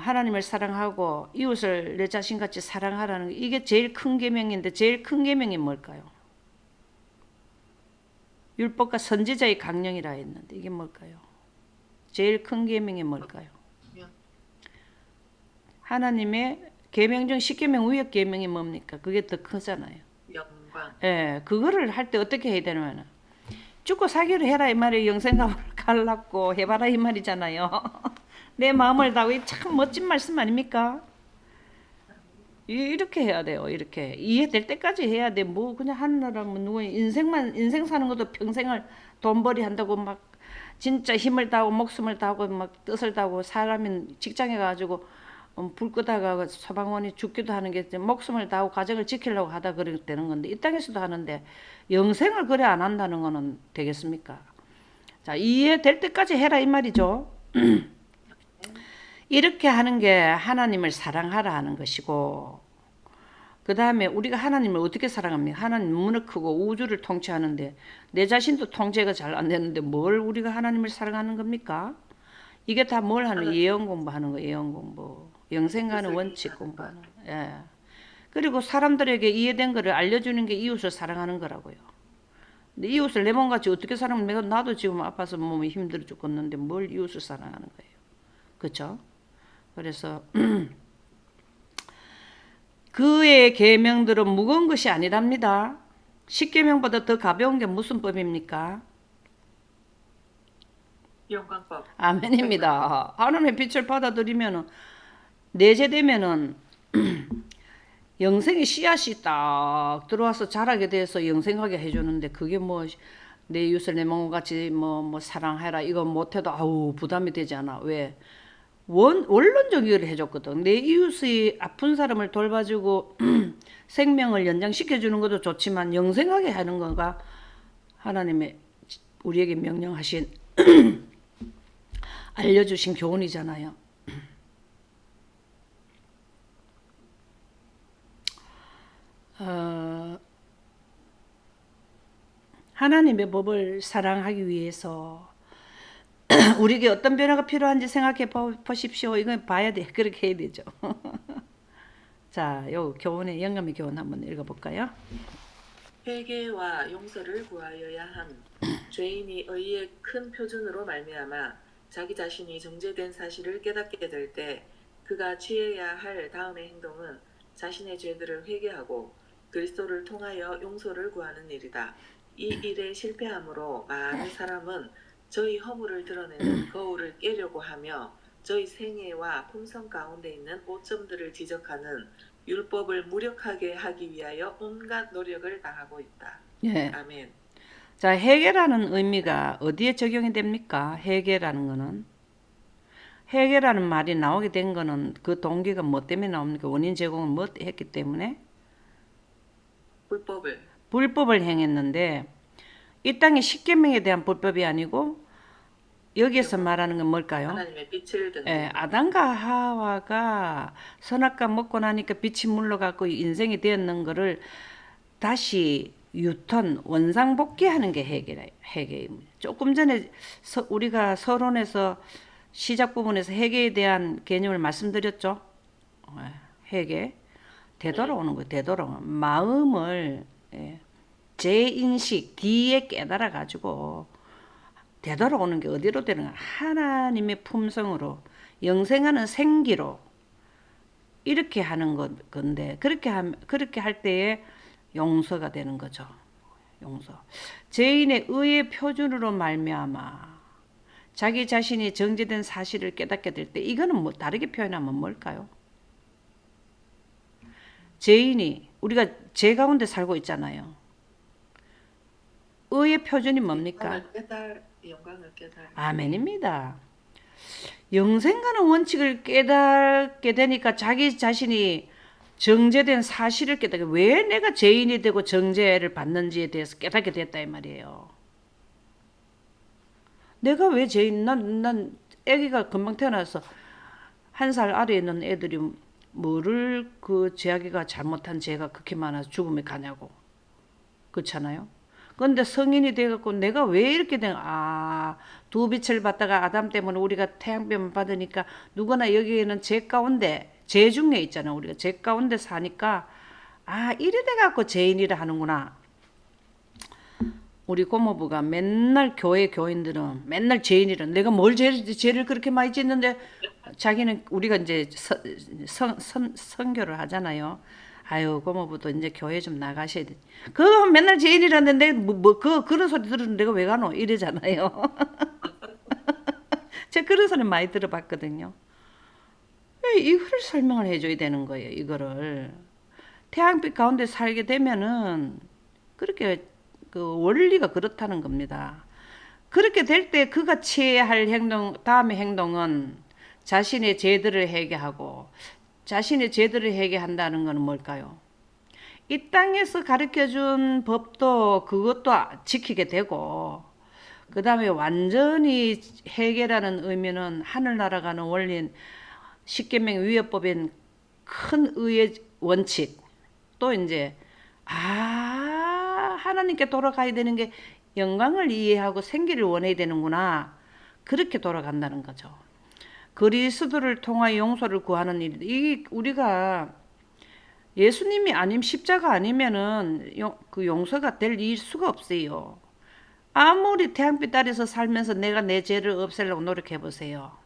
하나님을 사랑하고 이웃을 내 자신같이 사랑하라는 거 이게 제일 큰 계명인데 제일 큰 계명이 뭘까요? 율법과 선지자의 강령이라 했는데 이게 뭘까요? 제일 큰 계명이 뭘까요? 하나님의 계명 중 십계명 위의 계명이 뭡니까? 그게 더 크잖아요. 영광. 예, 그거를 할 때 어떻게 해야 되냐면 죽고 사기를 해라 이 말이에요. 영생감을 갈라고 해봐라 이 말이잖아요. 내 마음을 다하고 참 멋진 말씀 아닙니까? 이렇게 해야 돼요. 이렇게 이해될 때까지 해야 돼. 뭐 그냥 하느라면 누구 인생 사는 것도 평생을 돈벌이 한다고 막 진짜 힘을 다하고 목숨을 다하고 막 뜻을 다하고 사람이 직장에 가지고 불 끄다가 소방원이 죽기도 하는 게 목숨을 다하고 가정을 지키려고 하다 그래 되는 건데 이 땅에서도 하는데 영생을 그래 안 한다는 거는 되겠습니까? 자, 이해될 때까지 해라 이 말이죠. 이렇게 하는 게 하나님을 사랑하라 하는 것이고 그 다음에 우리가 하나님을 어떻게 사랑합니까? 하나님 문을 크고 우주를 통치하는데 내 자신도 통제가 잘 안 되는데 뭘 우리가 하나님을 사랑하는 겁니까? 이게 다 뭘 하는 예언 공부하는 거예요. 예언 공부. 영생가는 원칙 공부하는 거예요. 예. 그리고 사람들에게 이해된 거를 알려주는 게 이웃을 사랑하는 거라고요. 근데 이웃을 내 몸같이 어떻게 사랑하면 나도 지금 아파서 몸이 힘들어 죽겠는데 뭘 이웃을 사랑하는 거예요. 그렇죠? 그래서 그의 계명들은 무거운 것이 아니랍니다. 십계명보다 더 가벼운 게 무슨 법입니까? 영광법. 아멘입니다. 하나님의 빛을 받아들이면은 내재되면은 영생의 씨앗이 딱 들어와서 자라게 돼서 영생하게 해주는데 그게 뭐 내 이웃을 내 몸같이 뭐 사랑해라 이거 못해도 아우 부담이 되지 않아. 왜? 원론적 이유를 해줬거든. 내 이웃의 아픈 사람을 돌봐주고 생명을 연장시켜주는 것도 좋지만 영생하게 하는 건가 하나님의 우리에게 명령하신 알려주신 교훈이잖아요. 하나님의 법을 사랑하기 위해서 우리에게 어떤 변화가 필요한지 생각해 보십시오. 이건 봐야 돼. 그렇게 해야 되죠. 자, 요 교훈의 영감의 교훈 한번 읽어볼까요? 회개와 용서를 구하여야 함. 죄인이 의의 큰 표준으로 말미암아 자기 자신이 정죄된 사실을 깨닫게 될 때 그가 취해야 할 다음의 행동은 자신의 죄들을 회개하고 그리스도를 통하여 용서를 구하는 일이다. 이 일에 실패함으로 많은 사람은 저희 허물을 드러내는 거울을 깨려고 하며 저희 생애와 품성 가운데 있는 오점들을 지적하는 율법을 무력하게 하기 위하여 온갖 노력을 다하고 있다. 예. 아멘. 자, 해계라는 의미가 어디에 적용이 됩니까? 해계라는 거는. 해계라는 말이 나오게 된 거는 그 동기가 뭐 때문에 나옵니까? 원인 제공을 뭐 했기 때문에? 불법을 행했는데 이 땅의 십계명에 대한 불법이 아니고 여기에서 말하는 건 뭘까요? 하나님의 빛을 듣는 예, 아담과 하와가 선악과 먹고 나니까 빛이 물러가고 인생이 되었는 거를 다시 유턴 원상복귀하는 게 해계입니다. 조금 전에 우리가 서론에서 시작 부분에서 해계에 대한 개념을 말씀드렸죠. 해계 되돌아오는 거예요. 되돌아오는 마음을 재인식 뒤에 깨달아 가지고 되돌아오는 게 어디로 되는 거야? 하나님의 품성으로 영생하는 생기로 이렇게 하는 건데 그렇게 할 때에 용서가 되는 거죠. 용서. 죄인의 의의 표준으로 말미암아 자기 자신이 정죄된 사실을 깨닫게 될 때 이거는 뭐 다르게 표현하면 뭘까요? 죄인이 우리가 죄 가운데 살고 있잖아요. 의의 표준이 뭡니까? 영광을 깨달아. 아멘입니다. 영생하는 원칙을 깨닫게 되니까 자기 자신이 정죄된 사실을 깨닫게 왜 내가 죄인이 되고 정죄를 받는지에 대해서 깨닫게 됐다 이 말이에요. 내가 왜 죄인? 난 아기가 금방 태어나서 1살 아래에 있는 애들이 뭐를 그 죄악이가 잘못한 죄가 그렇게 많아서 죽음에 가냐고. 그렇잖아요. 그런데 성인이 돼갖고 내가 왜 이렇게 두 빛을 받다가 아담 때문에 우리가 태양빛을 받으니까 누구나 여기에는 죄 가운데 죄 중에 있잖아. 우리가 죄 가운데 사니까 이래 돼갖고 죄인이라 하는구나. 우리 고모부가 맨날 교회 교인들은 맨날 죄인이라 내가 뭘 죄를 그렇게 많이 짓는데 자기는 우리가 이제 선교를 하잖아요. 아유 고모부도 이제 교회 좀 나가셔야 돼. 그거 맨날 죄인이라는데 그런 소리 들으면 내가 왜 가노 이러잖아요. 제가 그런 소리 많이 들어봤거든요. 왜 이걸 설명을 해줘야 되는 거예요. 이거를 태양빛 가운데 살게 되면은 그렇게 그 원리가 그렇다는 겁니다. 그렇게 될 때 그가 취해야 할 다음의 행동은 자신의 죄들을 회개하고 자신의 죄들을 회개한다는 것은 뭘까요? 이 땅에서 가르쳐준 법도 그것도 지키게 되고 그 다음에 완전히 회개라는 의미는 하늘나라 가는 원리인 십계명 위협법인 큰 의의 원칙 또 이제 하나님께 돌아가야 되는 게 영광을 이해하고 생기를 원해야 되는구나. 그렇게 돌아간다는 거죠. 그리스도를 통하여 용서를 구하는 일. 이게 우리가 예수님이 아님 십자가 아니면은 그 용서가 될 수가 없어요. 아무리 태양빛 아래서 살면서 내가 내 죄를 없애려고 노력해 보세요.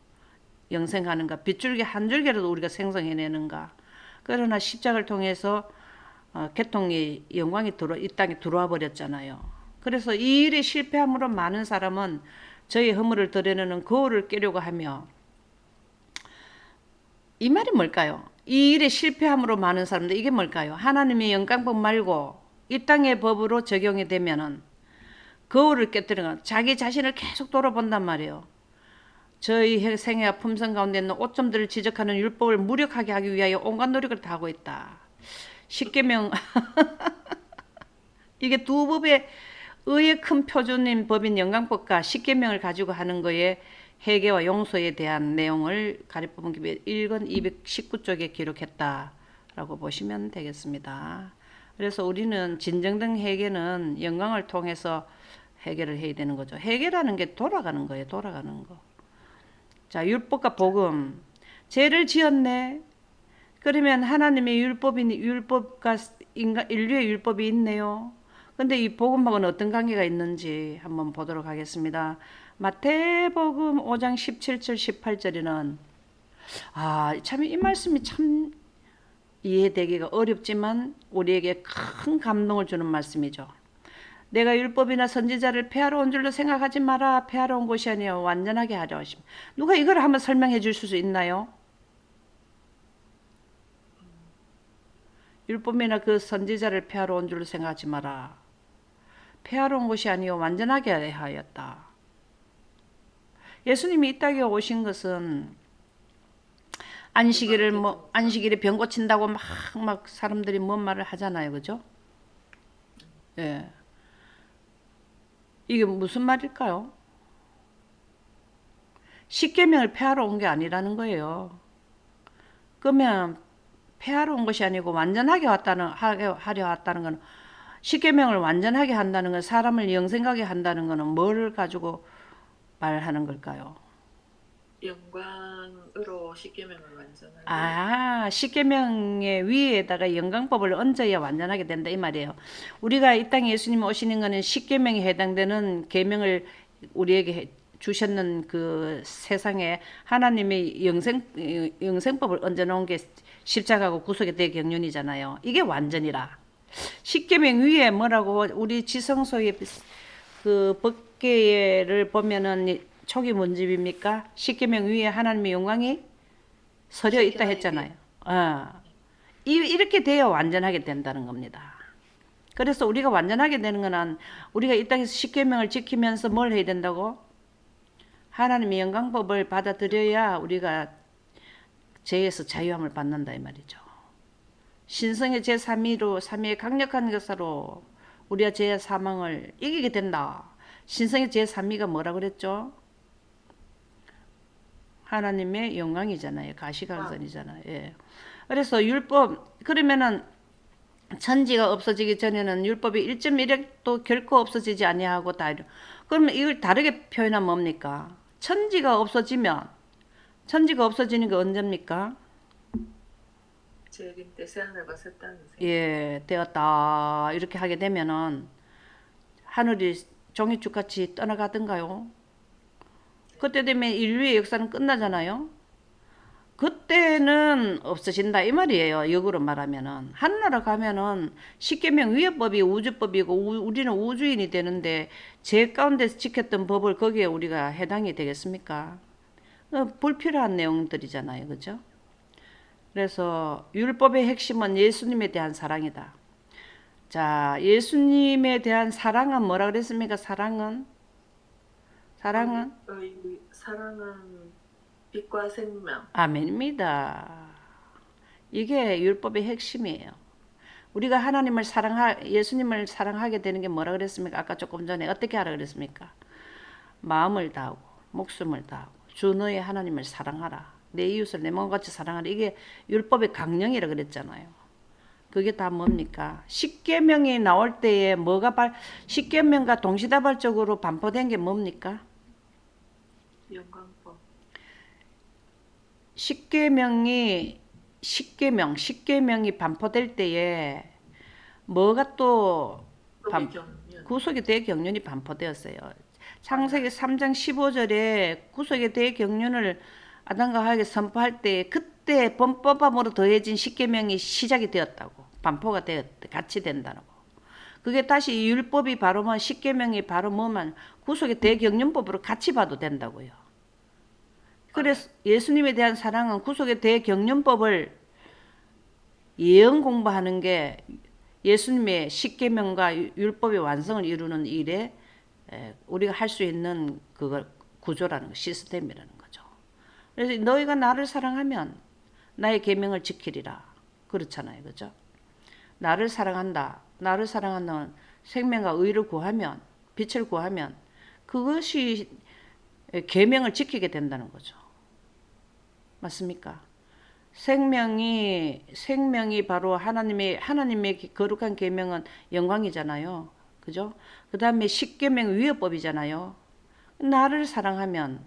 영생하는가? 빗줄기 한 줄기라도 우리가 생성해내는가? 그러나 십자가를 통해서 개통이 영광이 이 땅에 들어와 버렸잖아요. 그래서 이 일에 실패함으로 많은 사람은 저희 허물을 드러내는 거울을 깨려고 하며, 이 말이 뭘까요? 이 일에 실패함으로 많은 사람들, 이게 뭘까요? 하나님의 영광법 말고 이 땅의 법으로 적용이 되면은 거울을 깨뜨리는, 자기 자신을 계속 돌아본단 말이에요. 저희 생애와 품성 가운데 있는 오점들을 지적하는 율법을 무력하게 하기 위하여 온갖 노력을 다하고 있다. 십계명 이게 두 법의 의의 큰 표준인 법인 영광법과 십계명을 가지고 하는 거에 회개와 용서에 대한 내용을 가리법은 1권 219쪽에 기록했다라고 보시면 되겠습니다. 그래서 우리는 진정된 회개는 영광을 통해서 해결을 해야 되는 거죠. 회개라는 게 돌아가는 거예요. 돌아가는 거. 자, 율법과 복음. 죄를 지었네. 그러면 하나님의 율법과 인류의 율법이 있네요. 근데 이 복음하고는 어떤 관계가 있는지 한번 보도록 하겠습니다. 마태복음 5장 17절 18절에는 참 이 말씀이 참 이해되기가 어렵지만 우리에게 큰 감동을 주는 말씀이죠. 내가 율법이나 선지자를 폐하러 온 줄로 생각하지 마라. 폐하러 온 것이 아니요 완전하게 하려 하심. 누가 이걸 한번 설명해 줄 수 있나요? 율법이나 그 선지자를 폐하러 온 줄로 생각하지 마라. 폐하러 온 것이 아니요 완전하게 하였다. 예수님이 이 땅에 오신 것은 안식일에 병 고친다고 막 사람들이 뭔 말을 하잖아요. 그죠? 예. 이게 무슨 말일까요? 십계명을 폐하러 온 게 아니라는 거예요. 그러면 폐하러 온 것이 아니고 완전하게 하려 왔다는 건, 십계명을 완전하게 한다는 건, 사람을 영생하게 한다는 거는 뭘 가지고 말하는 걸까요? 영광으로 십계명을 완전하게. 십계명의 위에다가 영광법을 얹어야 완전하게 된다 이 말이에요. 우리가 이 땅에 예수님 오시는 거는 십계명에 해당되는 계명을 우리에게 주셨는 그 세상에 하나님의 영생법을 얹어놓은 게 십자가고 구속의 대경륜이잖아요. 이게 완전이라. 십계명 위에 뭐라고, 우리 지성소의 그 법궤를 보면은 초기 문집입니까? 십계명 위에 하나님의 영광이 서려 있다 했잖아요. 이렇게 되어 완전하게 된다는 겁니다. 그래서 우리가 완전하게 되는 거는 우리가 이 땅에서 십계명을 지키면서 뭘 해야 된다고? 하나님의 영광법을 받아들여야 우리가 죄에서 자유함을 받는다 이 말이죠. 신성의 제3위로 3위의 강력한 역사로 우리가 죄의 사망을 이기게 된다. 신성의 제3위가 뭐라 그랬죠? 하나님의 영광이잖아요. 가시강선이잖아요. 예. 그래서 율법, 그러면은 천지가 없어지기 전에는 율법이 1.1획도 결코 없어지지 아니하고 그러면 이걸 다르게 표현하면 뭡니까? 천지가 없어지는 게 언제입니까? 재림 때 새하늘과 새 땅이 예, 되었다. 이렇게 하게 되면은 하늘이 종이축같이 떠나가던가요? 그때 되면 인류의 역사는 끝나잖아요. 그때는 없어진다 이 말이에요. 역으로 말하면은 하늘나라 가면은 십계명 위의 법이 우주법이고 우리는 우주인이 되는데 제 가운데서 지켰던 법을 거기에 우리가 해당이 되겠습니까? 불필요한 내용들이잖아요. 그죠? 그래서 율법의 핵심은 예수님에 대한 사랑이다. 자, 예수님에 대한 사랑은 뭐라 그랬습니까? 사랑은 빛과 생명. 아멘입니다. 이게 율법의 핵심이에요. 우리가 예수님을 사랑하게 되는 게 뭐라 그랬습니까? 아까 조금 전에 어떻게 하라 그랬습니까? 마음을 다하고 목숨을 다하고 주 너의 하나님을 사랑하라. 내 이웃을 내 몸같이 사랑하라. 이게 율법의 강령이라 그랬잖아요. 그게 다 뭡니까? 십계명이 나올 때에 십계명과 동시다발적으로 반포된 게 뭡니까? 영광법. 십계명이 반포될 때에 뭐가 또 구속의 대경륜이 반포되었어요. 창세기 3장 15절에 구속의 대경륜을 아담과 하에게 선포할 때 그때 범법함으로 더해진 십계명이 시작이 되었다고. 반포가 같이 된다는 거. 그게 다시 율법이 바로 뭐 십계명이 바로 뭐만 구속의 대경륜법으로 같이 봐도 된다고요. 그래서 예수님에 대한 사랑은 구속의 대경륜법을 예언 공부하는 게 예수님의 십계명과 율법의 완성을 이루는 일에 우리가 할 수 있는 그걸 구조라는 거, 시스템이라는 거죠. 그래서 너희가 나를 사랑하면 나의 계명을 지키리라. 그렇잖아요. 그죠? 나를 사랑한다. 나를 사랑하는 생명과 의를 구하면, 빛을 구하면 그것이 계명을 지키게 된다는 거죠. 맞습니까? 생명이 바로 하나님의 거룩한 계명은 영광이잖아요. 그죠? 그다음에 십계명 위협법이잖아요. 나를 사랑하면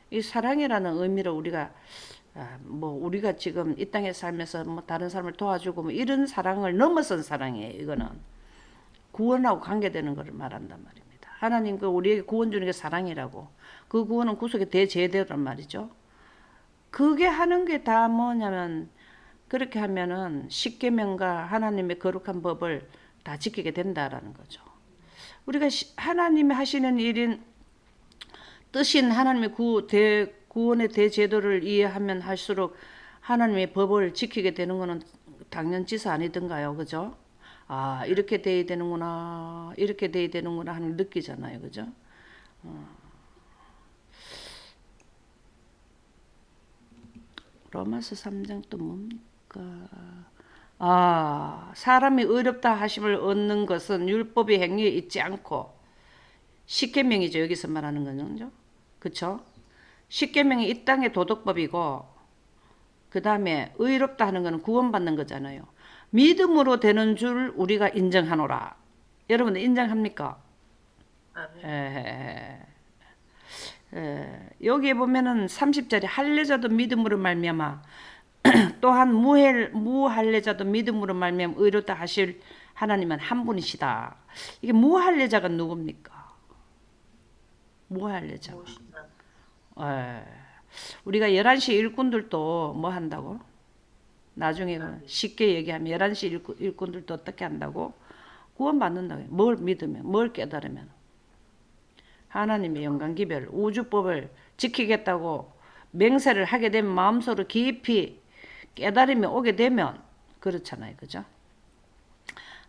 이 사랑이라는 의미로 우리가 우리가 지금 이 땅에 살면서 뭐 다른 사람을 도와주고 뭐 이런 사랑을 넘어선 사랑이에요. 이거는 구원하고 관계되는 것을 말한단 말입니다. 하나님 우리에게 구원 주는 게 사랑이라고. 그 구원은 구속의 대제대란 말이죠. 그게 하는 게 다 뭐냐면 그렇게 하면은 십계명과 하나님의 거룩한 법을 다 지키게 된다라는 거죠. 우리가 하나님이 하시는 일인 뜻인 하나님의 구원의 대제도를 이해하면 할수록 하나님의 법을 지키게 되는 것은 당연지사 아니던가요, 그죠? 아, 이렇게 돼야 되는구나, 이렇게 돼야 되는구나 하는 걸 느끼잖아요, 그죠? 로마서 3장 또 뭡니까? 사람이 의롭다 하심을 얻는 것은 율법의 행위에 있지 않고 십계명이죠. 여기서 말하는 거죠. 그렇죠? 십계명이 이 땅의 도덕법이고 그 다음에 의롭다 하는 것은 구원받는 거잖아요. 믿음으로 되는 줄 우리가 인정하노라. 여러분들 인정합니까? 여기에 보면은 30절에 할례자도 믿음으로 말미암아 또한 무할례자도 믿음으로 말미암아 의롭다 하실 하나님은 한 분이시다. 이게 무할례자가 누굽니까? 무할례자. 우리가 11시 일꾼들도 뭐 한다고? 나중에 쉽게 얘기하면 11시 일꾼들도 어떻게 한다고? 구원받는다고. 뭘 믿으면, 뭘 깨달으면. 하나님의 영광 기별, 우주법을 지키겠다고 맹세를 하게 되면 마음속으로 깊이 깨달음이 오게 되면 그렇잖아요. 그죠?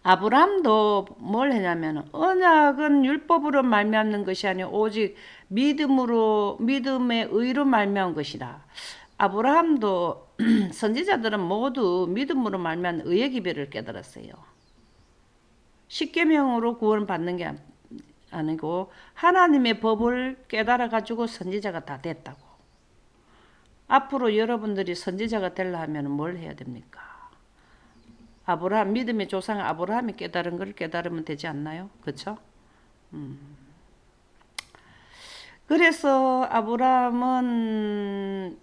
아브라함도 뭘 했냐면 언약은 율법으로 말미암는 것이 아니라 오직 믿음의 의로 말미암은 것이라. 아브라함도 선지자들은 모두 믿음으로 말미암는 의의 기별을 깨달았어요. 십계명으로 구원받는 게 아니고 하나님의 법을 깨달아 가지고 선지자가 다 됐다고. 앞으로 여러분들이 선지자가 되려 하면 뭘 해야 됩니까? 아브라함 믿음의 조상 아브라함이 깨달은 걸 깨달으면 되지 않나요? 그렇죠? 그래서 아브라함은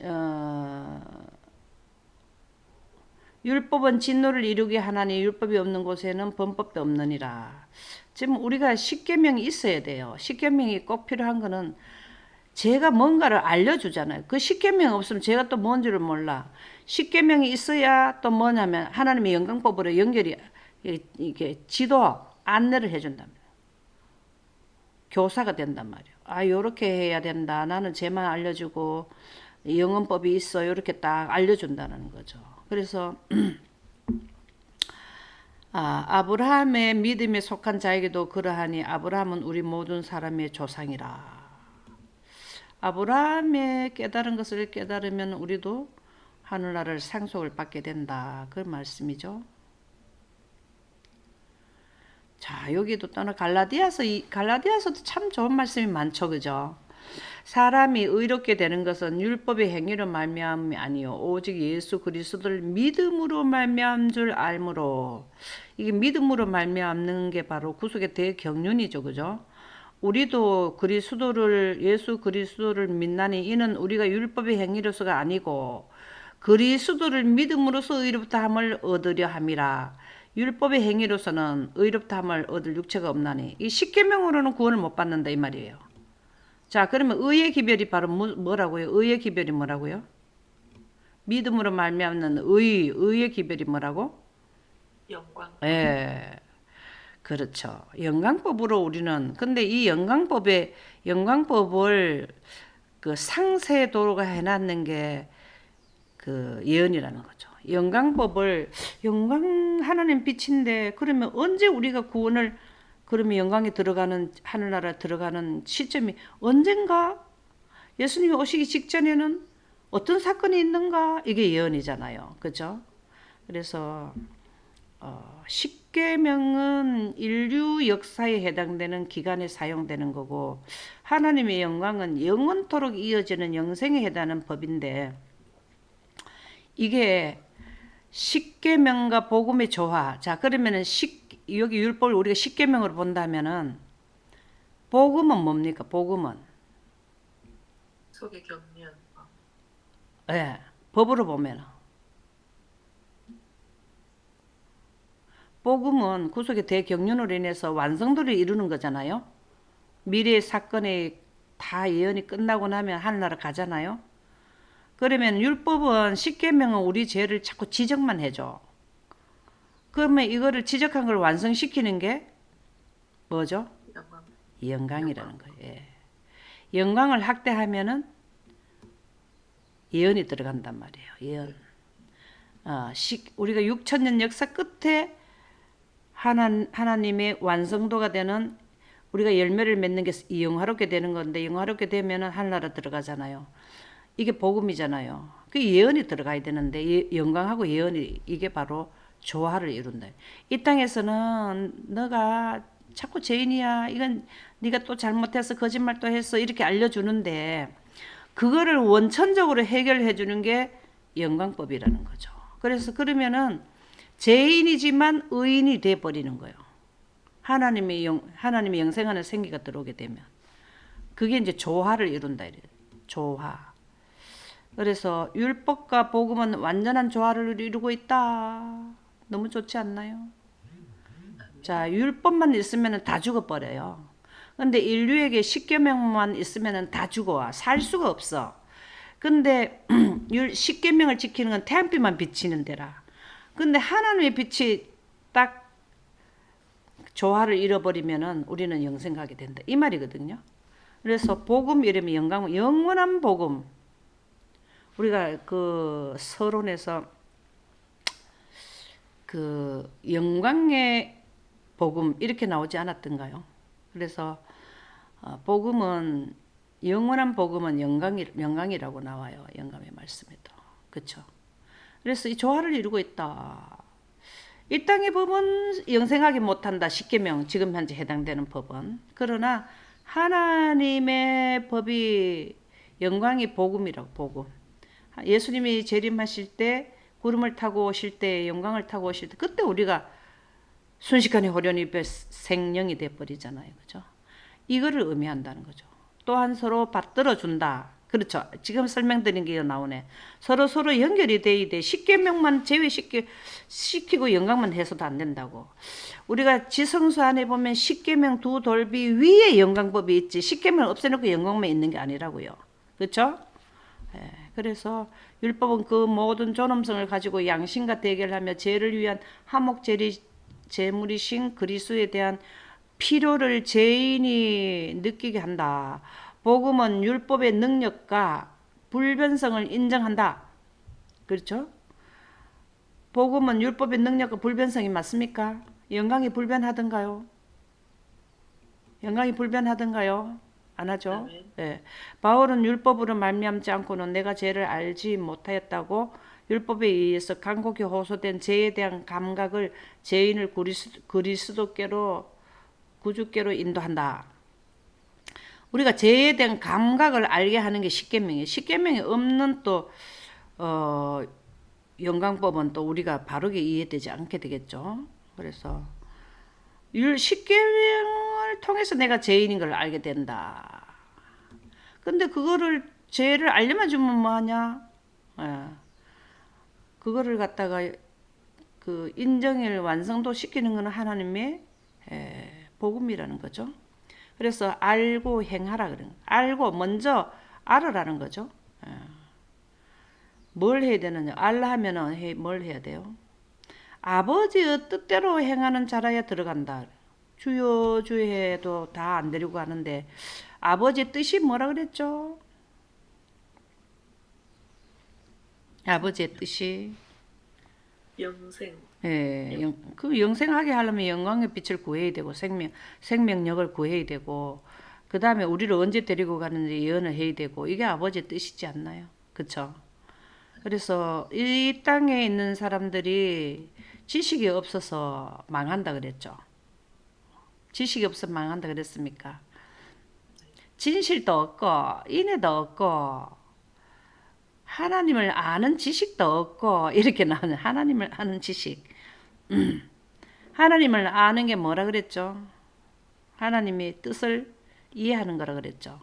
율법은 진노를 이루게 하나니 율법이 없는 곳에는 범법도 없느니라. 지금 우리가 십계명이 있어야 돼요. 십계명이 꼭 필요한 거는 제가 뭔가를 알려주잖아요. 그 십계명 없으면 제가 또 뭔지를 몰라. 십계명이 있어야 또 뭐냐면 하나님의 영광법으로 연결이 이게 지도 안내를 해준단 말이에요. 교사가 된단 말이에요. 요렇게 해야 된다. 나는 쟤만 알려주고 영언법이 있어. 요렇게 딱 알려준다는 거죠. 그래서 아브라함의 믿음에 속한 자에게도 그러하니 아브라함은 우리 모든 사람의 조상이라. 아브라함의 깨달은 것을 깨달으면 우리도 하늘나라를 상속을 받게 된다. 그 말씀이죠. 자, 여기도 또는 갈라디아서도 참 좋은 말씀이 많죠. 그죠? 사람이 의롭게 되는 것은 율법의 행위로 말미암음이 아니요 오직 예수 그리스도를 믿음으로 말미암은 줄 알므로. 이게 믿음으로 말미암는 게 바로 구속의 대경륜이죠. 그죠? 우리도 예수 그리스도를 믿나니 이는 우리가 율법의 행위로서가 아니고 그리스도를 믿음으로써 의롭다함을 얻으려 함이라. 율법의 행위로서는 의롭다함을 얻을 육체가 없나니 이 십계명으로는 구원을 못 받는다 이 말이에요. 자, 그러면 의의 기별이 바로 뭐라고요? 의의 기별이 뭐라고요? 믿음으로 말미암는 의의 기별이 뭐라고? 영광. 예, 그렇죠. 영광법으로 우리는 근데 이 영광법을 그 상세도가 해놨는 게 그 예언이라는 거죠. 영광 하나님 빛인데 그러면 언제 우리가 구원을 그러면 영광에 들어가는 하늘나라 들어가는 시점이 언젠가 예수님이 오시기 직전에는 어떤 사건이 있는가 이게 예언이잖아요. 그죠? 그래서 십계명은 인류 역사에 해당되는 기간에 사용되는 거고 하나님의 영광은 영원토록 이어지는 영생에 해당하는 법인데 이게 십계명과 복음의 조화. 자, 그러면은 여기 율법을 우리가 십계명으로 본다면은 복음은 뭡니까? 복음은 속에 격려한 법. 예, 법으로 보면은 복음은 구속의 대경륜으로 인해서 완성도를 이루는 거잖아요. 미래의 사건에 다 예언이 끝나고 나면 하늘나라 가잖아요. 그러면 율법은 십계명은 우리 죄를 자꾸 지적만 해줘. 그러면 이거를 지적한 걸 완성시키는 게 뭐죠? 영광. 영광이라는 영광. 거예요. 예. 영광을 확대하면은 예언이 들어간단 말이에요. 예언. 우리가 6천년 역사 끝에 하나님의 완성도가 되는 우리가 열매를 맺는 게 영화롭게 되는 건데 영화롭게 되면은 하늘나라 들어가잖아요. 이게 복음이잖아요. 그 예언이 들어가야 되는데 영광하고 예언이 이게 바로 조화를 이룬다. 이 땅에서는 너가 자꾸 죄인이야. 이건 네가 또 잘못해서 거짓말 또 했어. 이렇게 알려주는데 그거를 원천적으로 해결해 주는 게 영광법이라는 거죠. 그래서 그러면은 죄인이지만 의인이 돼 버리는 거예요. 하나님의 영생하는 생기가 들어오게 되면 그게 이제 조화를 이룬다 이래요. 조화. 그래서 율법과 복음은 완전한 조화를 이루고 있다. 너무 좋지 않나요? 자, 율법만 있으면 다 죽어버려요. 근데 인류에게 십계명만 있으면 다 죽어. 살 수가 없어. 근데 십계명을 지키는 건 태양빛만 비치는 데라. 근데 하나님의 빛이 딱 조화를 잃어버리면은 우리는 영생 가게 된다. 이 말이거든요. 그래서 복음 이름이 영원한 복음. 우리가 그 서론에서 그 영광의 복음 이렇게 나오지 않았던가요? 그래서 복음은 영원한 복음은 영광이라고 나와요. 영감의 말씀에도. 그렇죠? 그래서 이 조화를 이루고 있다. 이 땅의 법은 영생하게 못한다. 십계명 지금 현재 해당되는 법은. 그러나 하나님의 법이 영광이 복음이라고 복음. 예수님이 재림하실 때 구름을 타고 오실 때 영광을 타고 오실 때 그때 우리가 순식간에 호련히 생령이 돼 버리잖아요. 그죠? 이거를 의미한다는 거죠. 또한 서로 받들어 준다. 그렇죠. 지금 설명드린 게 나오네. 서로 연결이 돼야 돼. 십계명만 제외시키고 영광만 해서도 안 된다고. 우리가 지성소 안에 보면 십계명 두 돌비 위에 영광법이 있지. 십계명을 없애놓고 영광만 있는 게 아니라고요. 그렇죠? 예, 그래서 율법은 그 모든 존엄성을 가지고 양심과 대결하며 죄를 위한 화목 제물이신 그리스도에 대한 필요를 죄인이 느끼게 한다. 복음은 율법의 능력과 불변성을 인정한다. 그렇죠? 복음은 율법의 능력과 불변성이 맞습니까? 영광이 불변하던가요? 영광이 불변하던가요? 안 하죠? 네. 바울은 율법으로 말미암지 않고는 내가 죄를 알지 못하였다고 율법에 의해서 간곡히 호소된 죄에 대한 감각을 죄인을 그리스도께로 구주께로 인도한다. 우리가 죄에 대한 감각을 알게 하는 게 십계명이에요. 십계명이 없는 또 영광법은 또 우리가 바르게 이해되지 않게 되겠죠. 그래서 십계명을 통해서 내가 죄인인 걸 알게 된다. 근데 그거를 죄를 알려만 주면 뭐하냐? 예. 그거를 갖다가 그 인정을 완성도 시키는 것은 하나님의 복음이라는 거죠. 그래서 알고 행하라 그런. 알고 먼저 알으라는 거죠. 뭘 해야 되느냐? 알라 하면은 뭘 해야 돼요? 아버지의 뜻대로 행하는 자라야 들어간다. 주여 주여해도 다 안 데리고 가는데 아버지의 뜻이 뭐라 그랬죠? 아버지의 뜻이 영생. 예, 그 영생하게 하려면 영광의 빛을 구해야 되고 생명력을 구해야 되고 그 다음에 우리를 언제 데리고 가는지 예언을 해야 되고 이게 아버지의 뜻이지 않나요? 그쵸? 그래서 이 땅에 있는 사람들이 지식이 없어서 망한다 그랬죠. 지식이 없어서 망한다 그랬습니까? 진실도 없고 인애도 없고 하나님을 아는 지식도 없고 이렇게 나오는 하나님을 아는 지식. 하나님을 아는 게 뭐라 그랬죠? 하나님의 뜻을 이해하는 거라 그랬죠.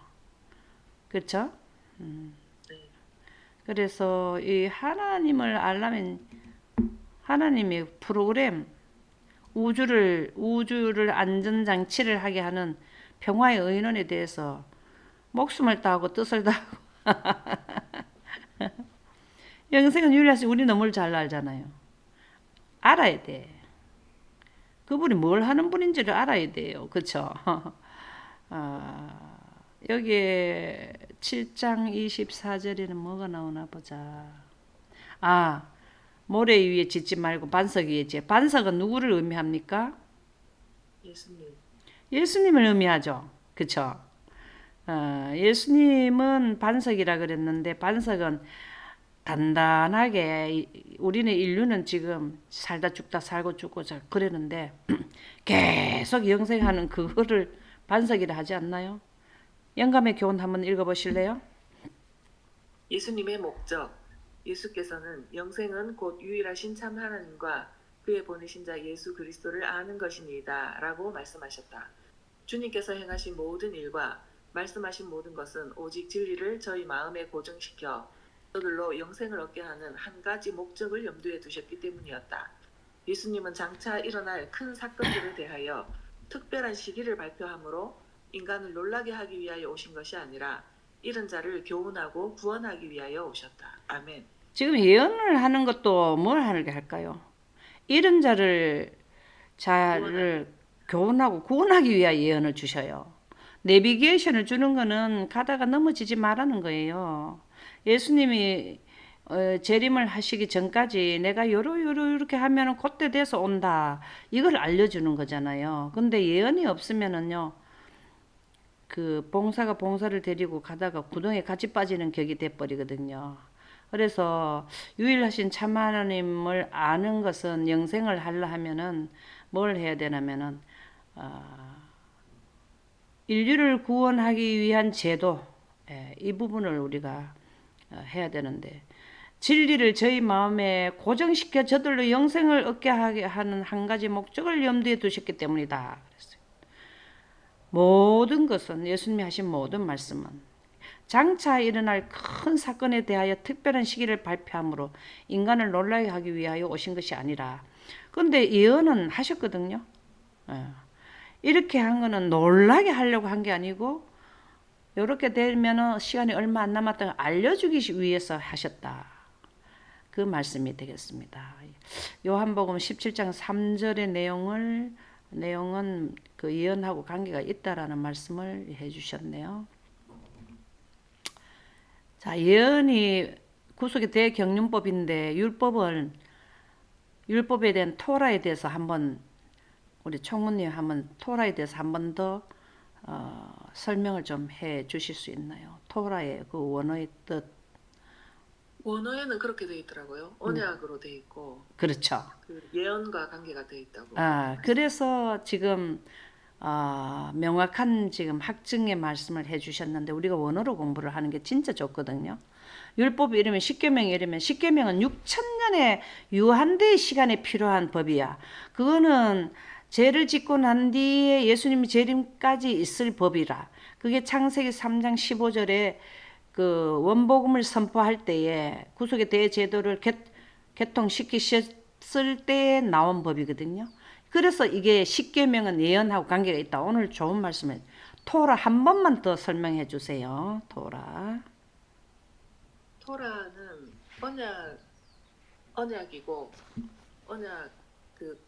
그렇죠? 네. 그래서 이 하나님을 알려면 하나님의 프로그램 우주를 안전장치를 하게 하는 평화의 의논에 대해서 목숨을 다하고 뜻을 다하고 영생은 유일하신 우리 너무 잘 알잖아요. 알아야 돼. 그분이 뭘 하는 분인지를 알아야 돼요. 그쵸? 아, 여기에 7장 24절에는 뭐가 나오나 보자. 아, 모래 위에 짓지 말고 반석 위에 짓. 반석은 누구를 의미합니까? 예수님. 예수님을 의미하죠. 그쵸? 예수님은 반석이라 그랬는데 반석은 단단하게 우리는 인류는 지금 살다 죽다 살고 죽고 그러는데 계속 영생하는 그거를 반석이라 하지 않나요? 영감의 교훈 한번 읽어보실래요? 예수님의 목적. 예수께서는 영생은 곧 유일하신 참 하나님과 그의 보내신 자 예수 그리스도를 아는 것입니다. 라고 말씀하셨다. 주님께서 행하신 모든 일과 말씀하신 모든 것은 오직 진리를 저희 마음에 고정시켜 저들로 영생을 얻게 하는 한 가지 목적을 염두에 두셨기 때문이었다. 예수님은 장차 일어날 큰 사건들에 대하여 특별한 시기를 발표하므로 인간을 놀라게 하기 위하여 오신 것이 아니라 이런 자를 교훈하고 구원하기 위하여 오셨다. 아멘. 지금 예언을 하는 것도 뭘 하게 할까요? 이런 자를 교훈하고 구원하기 위하여 예언을 주셔요. 내비게이션을 주는 거는 가다가 넘어지지 말라는 거예요. 예수님이 재림을 하시기 전까지 내가 요렇게 하면은 그때 돼서 온다. 이걸 알려주는 거잖아요. 근데 예언이 없으면은요. 그 봉사를 데리고 가다가 구덩이에 같이 빠지는 격이 돼버리거든요. 그래서 유일하신 참 하나님을 아는 것은 영생을 하려 하면은 뭘 해야 되냐면은 인류를 구원하기 위한 제도 이 부분을 우리가 해야 되는데 진리를 저희 마음에 고정시켜 저들로 영생을 얻게 하게 하는 한 가지 목적을 염두에 두셨기 때문이다. 그랬어요. 모든 것은 예수님이 하신 모든 말씀은 장차 일어날 큰 사건에 대하여 특별한 시기를 발표함으로 인간을 놀라게 하기 위하여 오신 것이 아니라 근데 예언은 하셨거든요. 이렇게 한 거는 놀라게 하려고 한 게 아니고 이렇게 되면 시간이 얼마 안 남았다는 걸 알려주기 위해서 하셨다. 그 말씀이 되겠습니다. 요한복음 17장 3절의 내용은 그 예언하고 관계가 있다라는 말씀을 해주셨네요. 자, 예언이 구속의 대경륜법인데 율법에 대한 토라에 대해서 한번 우리 총무님 한번 토라에 대해서 한 번 더 설명을 좀 해 주실 수 있나요? 토라의 그 원어의 뜻. 원어에는 그렇게 돼 있더라고요. 언약으로 돼 있고 그렇죠. 그 예언과 관계가 돼 있다고. 그래서 지금 명확한 지금 학증의 말씀을 해주셨는데 우리가 원어로 공부를 하는 게 진짜 좋거든요. 율법이 이러면 십계명이 이러면 십계명은 6,000년의 유한대의 시간에 필요한 법이야. 그거는 죄를 짓고 난 뒤에 예수님이 재림까지 있을 법이라. 그게 창세기 3장 15절에 그 원복음을 선포할 때에 구속의 대제도를 개통시키셨을 때에 나온 법이거든요. 그래서 이게 십계명은 예언하고 관계가 있다. 오늘 좋은 말씀을 토라 한 번만 더 설명해 주세요. 토라는 언약이고 언약 그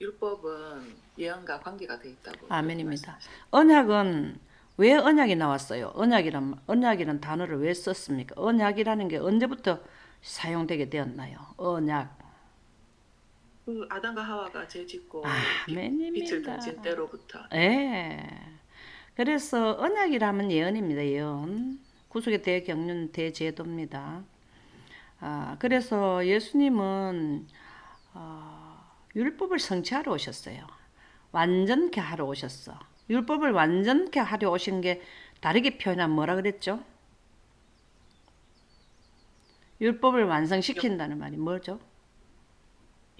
율법은 예언과 관계가 돼 있다고 그렇게 아멘입니다. 말씀하셨어요. 언약은 왜 언약이 나왔어요? 언약이란 단어를 왜 썼습니까? 언약이라는 게 언제부터 사용되게 되었나요? 언약. 그 아담과 하와가 죄 짓고 빛을 아멘입니다. 등진 때로부터. 예. 그래서 언약이라면 예언입니다. 예언. 구속의 대경륜 대제도입니다. 그래서 예수님은 율법을 성취하러 오셨어요. 완전케 하러 오셨어. 율법을 완전케 하려 오신 게 다르게 표현하면 뭐라 그랬죠? 율법을 완성시킨다는 말이 뭐죠?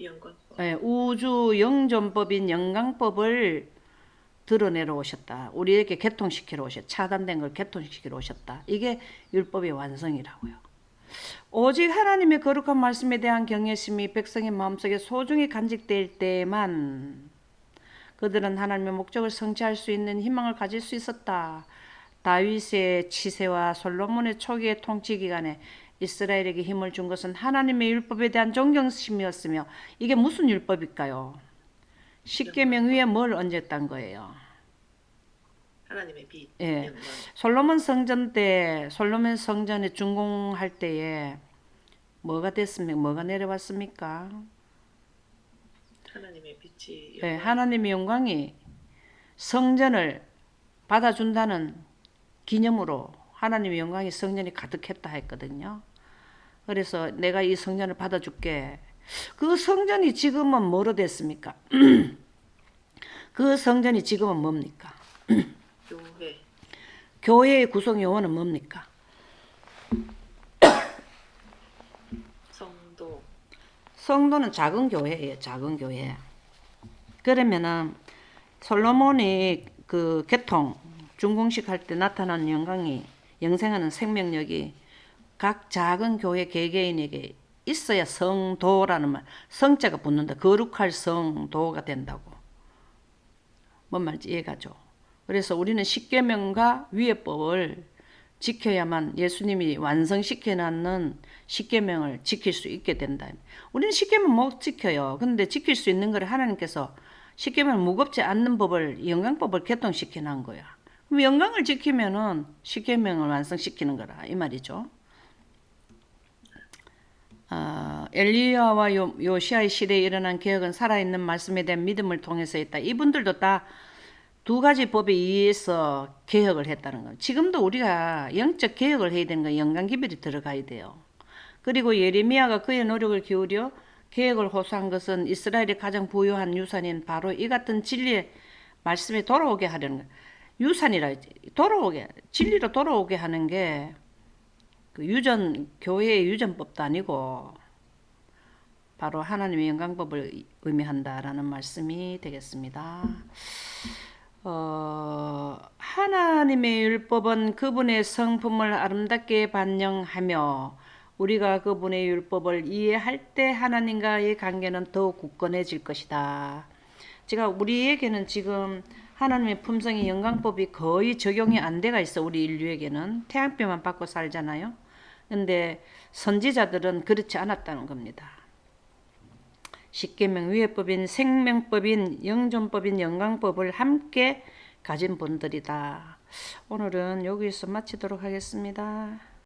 영권법. 우주 영존법인 영광법을 드러내러 오셨다. 우리에게 개통시키러 오셨다. 차단된 걸 개통시키러 오셨다. 이게 율법의 완성이라고요. 오직 하나님의 거룩한 말씀에 대한 경외심이 백성의 마음속에 소중히 간직될 때에만 그들은 하나님의 목적을 성취할 수 있는 희망을 가질 수 있었다. 다윗의 치세와 솔로몬의 초기의 통치 기간에 이스라엘에게 힘을 준 것은 하나님의 율법에 대한 존경심이었으며 이게 무슨 율법일까요? 십계명 위에 뭘 얹었단 거예요? 하나님의 빛. 예. 영광. 솔로몬 성전에 준공할 때에 뭐가 됐습니까? 뭐가 내려왔습니까? 하나님의 빛이 예, 영광. 하나님의 영광이 성전을 받아준다는 기념으로 하나님의 영광이 성전이 가득했다 했거든요. 그래서 내가 이 성전을 받아줄게. 그 성전이 지금은 뭐로 됐습니까? 그 성전이 지금은 뭡니까? 교회. 교회의 구성 요원은 뭡니까? 성도. 성도는 작은 교회예요. 작은 교회. 그러면은 솔로몬이 그 개통 준공식 할 때 나타난 영광이 영생하는 생명력이 각 작은 교회 개개인에게 있어야 성도라는 말, 성자가 붙는다. 거룩할 성도가 된다고. 뭔 말인지 이해가죠? 그래서 우리는 십계명과 위에법을 지켜야만 예수님이 완성시켜 놨는 십계명을 지킬 수 있게 된다. 우리는 십계명 못 지켜요. 근데 지킬 수 있는 걸 하나님께서 십계명을 무겁지 않는 법을 영광법을 개통시켜 놓은 거야. 그럼 영광을 지키면은 십계명을 완성시키는 거라 이 말이죠. 엘리야와 요시아의 시대에 일어난 개혁은 살아있는 말씀에 대한 믿음을 통해서 있다. 이분들도 다 두 가지 법에 의해서 개혁을 했다는 거예요. 지금도 우리가 영적 개혁을 해야 되는 건 영광 기별이 들어가야 돼요. 그리고 예레미야가 그의 노력을 기울여 개혁을 호소한 것은 이스라엘의 가장 부유한 유산인 바로 이 같은 진리의 말씀에 돌아오게 하려는 거예요. 유산이라 돌아오게 진리로 돌아오게 하는 게 그 교회의 유전법도 아니고 바로 하나님의 영광법을 의미한다라는 말씀이 되겠습니다. 하나님의 율법은 그분의 성품을 아름답게 반영하며 우리가 그분의 율법을 이해할 때 하나님과의 관계는 더욱 굳건해질 것이다. 제가 우리에게는 지금 하나님의 품성의 영광법이 거의 적용이 안 돼가 있어. 우리 인류에게는 태양빛만 받고 살잖아요. 근데 선지자들은 그렇지 않았다는 겁니다. 십계명 위에법인 생명법인 영존법인 영광법을 함께 가진 분들이다. 오늘은 여기서 마치도록 하겠습니다.